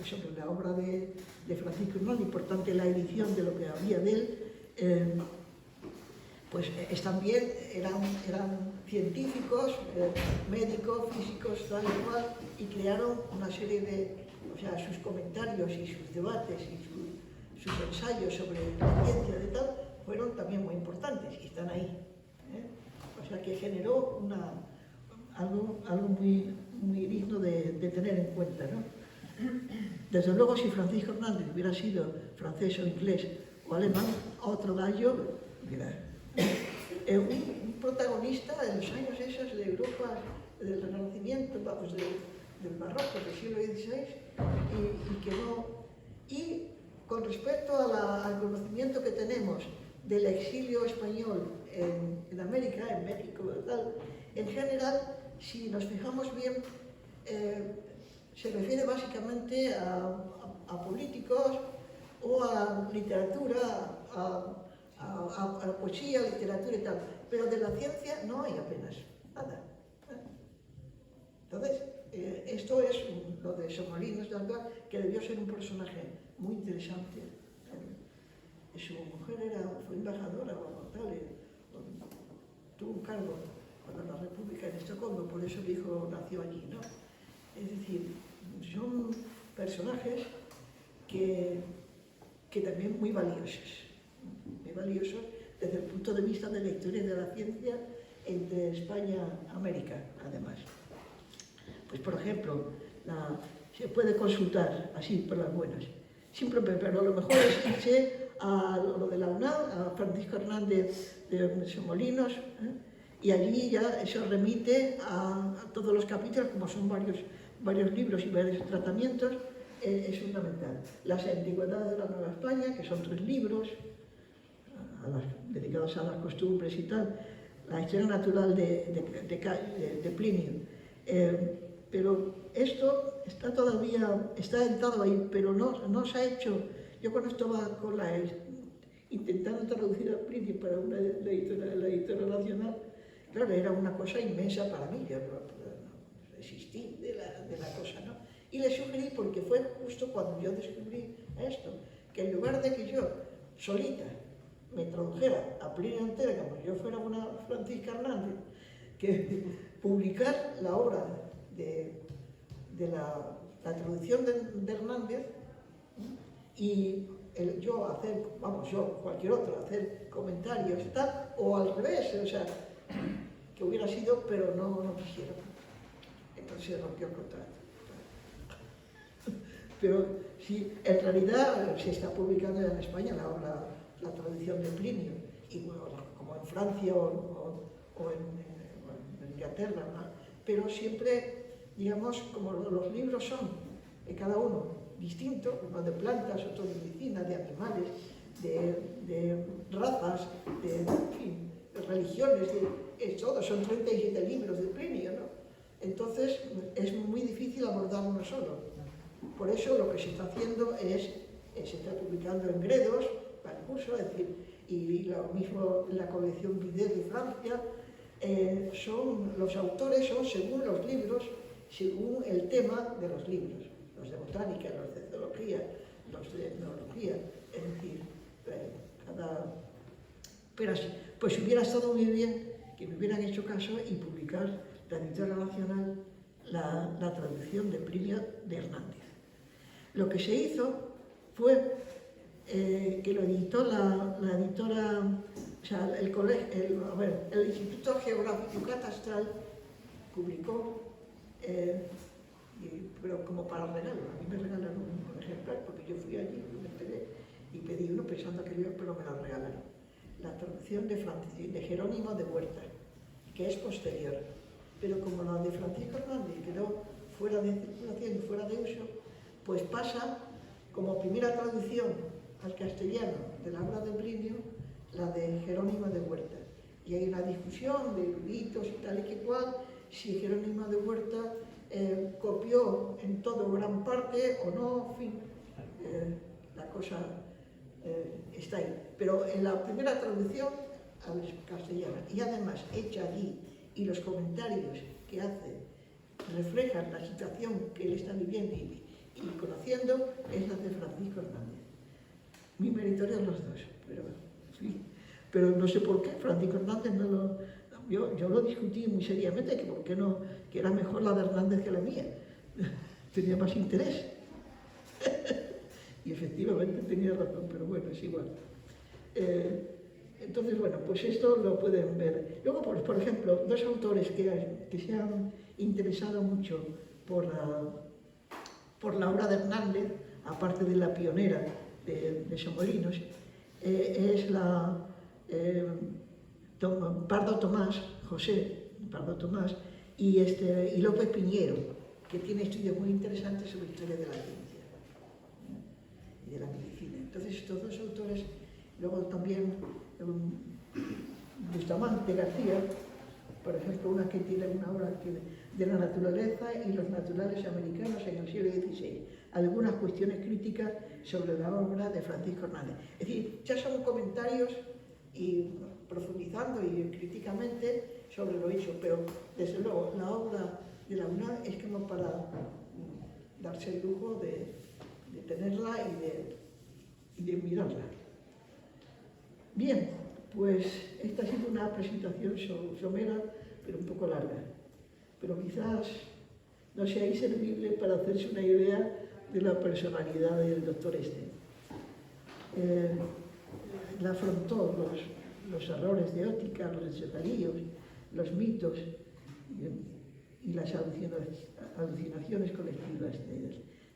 sobre la obra de Francisco Hernández, importante la edición de lo que había de él, pues también eran científicos, médicos, físicos, tal y cual, y crearon una serie de, sus comentarios y sus debates y sus ensayos sobre la ciencia de tal, fueron también muy importantes y están ahí. O sea que generó algo muy digno de tener en cuenta, ¿no? Desde luego, si Francisco Hernández hubiera sido francés o inglés o alemán, otro gallo, mira, un protagonista de los años esos de Europa, del Renacimiento, del Barroco, del siglo XVI, y con respecto al conocimiento que tenemos del exilio español en América, en México, tal, en general, si nos fijamos bien, se refiere básicamente a políticos o a literatura, a poesía, literatura y tal, pero de la ciencia no hay apenas nada. Entonces, esto es lo de Somolinos de Atuás, que debió ser un personaje muy interesante. Su mujer fue embajadora o tal, tuvo un cargo para la República en Estocolmo, por eso el hijo nació allí, ¿no? Es decir, son personajes que también muy valiosos desde el punto de vista de la historia de la ciencia entre España y América, además. Pues, por ejemplo, se puede consultar así por las buenas. Siempre, pero lo mejor es irse a lo de la UNAM, a Francisco Hernández de Somolinos, y allí ya eso remite a todos los capítulos, como son varios libros y varios tratamientos, es fundamental. Las antigüedades de la Nueva España, que son 3 libros, dedicados a las costumbres y tal, la historia natural de Plinio. Pero esto está entrado ahí, pero no se ha hecho. Yo cuando estaba intentando traducir a Plinio para la editorial nacional, claro, era una cosa inmensa para mí, yo no resistí de la cosa, ¿no? Y le sugerí, porque fue justo cuando yo descubrí esto, que en lugar de que yo, solita, me tradujera a Plinio entera, como si yo fuera una Francisca Hernández, que publicar la obra de la traducción de Hernández y cualquier otro, hacer comentarios y tal, o al revés, o sea, que hubiera sido, pero no quisieron. Entonces rompió el contrato. Pero sí, en realidad se está publicando en España la traducción de Plinio, y bueno, como en Francia o en Inglaterra, ¿no? Pero siempre, digamos, como los libros son de cada uno distinto, uno de plantas, otro de medicina, de animales, de razas, de religiones, todo, son 37 libros de Plinio, ¿no? Entonces es muy difícil abordar uno solo. Por eso lo que se está haciendo se está publicando en Gredos, para el curso, es decir, y lo mismo en la colección Videt de Francia, los autores son según los libros, según el tema de los libros, los de botánica, los de zoología, los de etnología, es decir, pero pues hubiera estado muy bien que me hubieran hecho caso y publicar la editorial nacional la traducción de Plinio de Hernández. Lo que se hizo fue que lo editó la editora, o sea, el Instituto Geográfico Catastral publicó, pero como para regalo. A mí me regalaron un ejemplar porque yo fui allí, me enteré y pedí uno pensando que yo, pero me lo regalaron. La traducción de Jerónimo de Huerta, que es posterior. Pero como la de Francisco Hernández quedó fuera de circulación y fuera de uso, pues pasa como primera traducción al castellano de la obra de Plinio, la de Jerónimo de Huerta. Y hay una discusión de eruditos y tal y que cual, si Jerónimo de Huerta copió en todo gran parte o no, en fin, la cosa está ahí. Pero en la primera traducción al castellano, y además hecha allí, y los comentarios que hace reflejan la situación que él está viviendo y conociendo, es la de Francisco Hernández. Muy meritorios los dos, pero no sé por qué Francisco Hernández no lo... Yo lo discutí muy seriamente, que por qué no, que era mejor la de Hernández que la mía. Tenía más interés. Y efectivamente tenía razón, pero bueno, es igual. Entonces, bueno, pues esto lo pueden ver. Luego, por ejemplo, dos autores que se han interesado mucho por la obra de Hernández, aparte de la pionera de Somolinos, es Pardo Tomás, José Pardo Tomás, y López Piñero, que tiene estudios muy interesantes sobre historia de la ciencia y de la medicina. Entonces, estos dos autores, luego también Bustamante García, por ejemplo, una que tiene una obra de la naturaleza y los naturales americanos en el siglo XVI, algunas cuestiones críticas sobre la obra de Francisco Hernández. Es decir, ya son comentarios y profundizando y críticamente sobre lo hecho, pero desde luego la obra de la UNAM es como para darse el lujo de tenerla y de mirarla. Bien, pues esta ha sido una presentación somera, pero un poco larga. Pero quizás no sea inservible para hacerse una idea de la personalidad del doctor este. Él afrontó los errores de óptica, los desvaríos, los mitos y las alucinaciones colectivas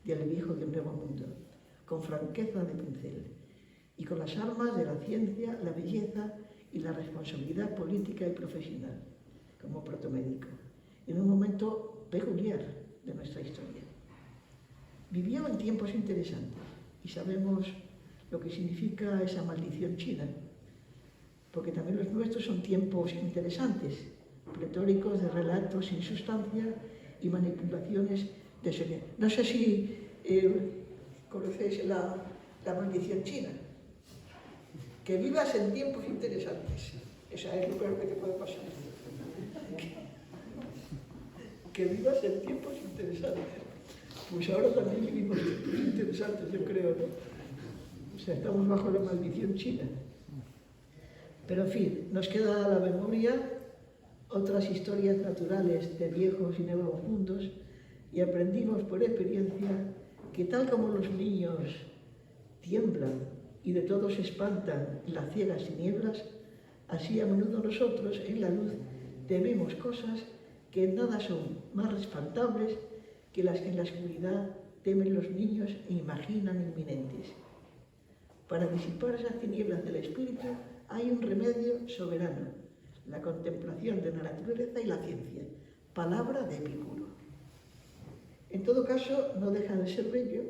del viejo y del nuevo mundo, con franqueza de pincel y con las armas de la ciencia, la belleza y la responsabilidad política y profesional, como protomédico, en un momento peculiar de nuestra historia. Vivió en tiempos interesantes y sabemos lo que significa esa maldición china, porque también los nuestros son tiempos interesantes, pletóricos de relatos sin sustancia y manipulaciones de señal. No sé si conocéis la maldición china. Que vivas en tiempos interesantes. Esa es lo peor que te puede pasar. Que vivas en tiempos interesantes. Pues ahora también vivimos tiempos interesantes, yo creo, ¿no? O sea, estamos bajo la maldición china. Pero en fin, nos queda a la memoria otras historias naturales de viejos y nuevos mundos y aprendimos por experiencia que tal como los niños tiemblan y de todo se espantan las ciegas tinieblas, así a menudo nosotros en la luz tememos cosas que en nada son más espantables que las que en la oscuridad temen los niños e imaginan inminentes. Para disipar esas tinieblas del espíritu hay un remedio soberano, la contemplación de la naturaleza y la ciencia, palabra de Epicuro. En todo caso, no deja de ser bello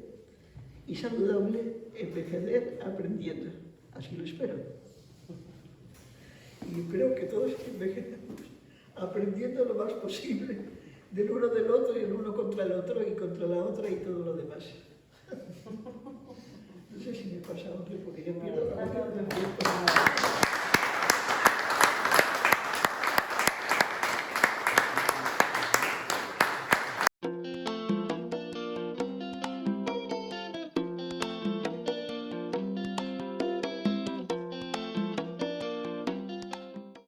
y saludable envejecer aprendiendo. Así lo espero. Y espero que todos envejecemos aprendiendo lo más posible del uno del otro y el uno contra el otro y contra la otra y todo lo demás. No sé si me pasa otro porque yo pierdo la voz.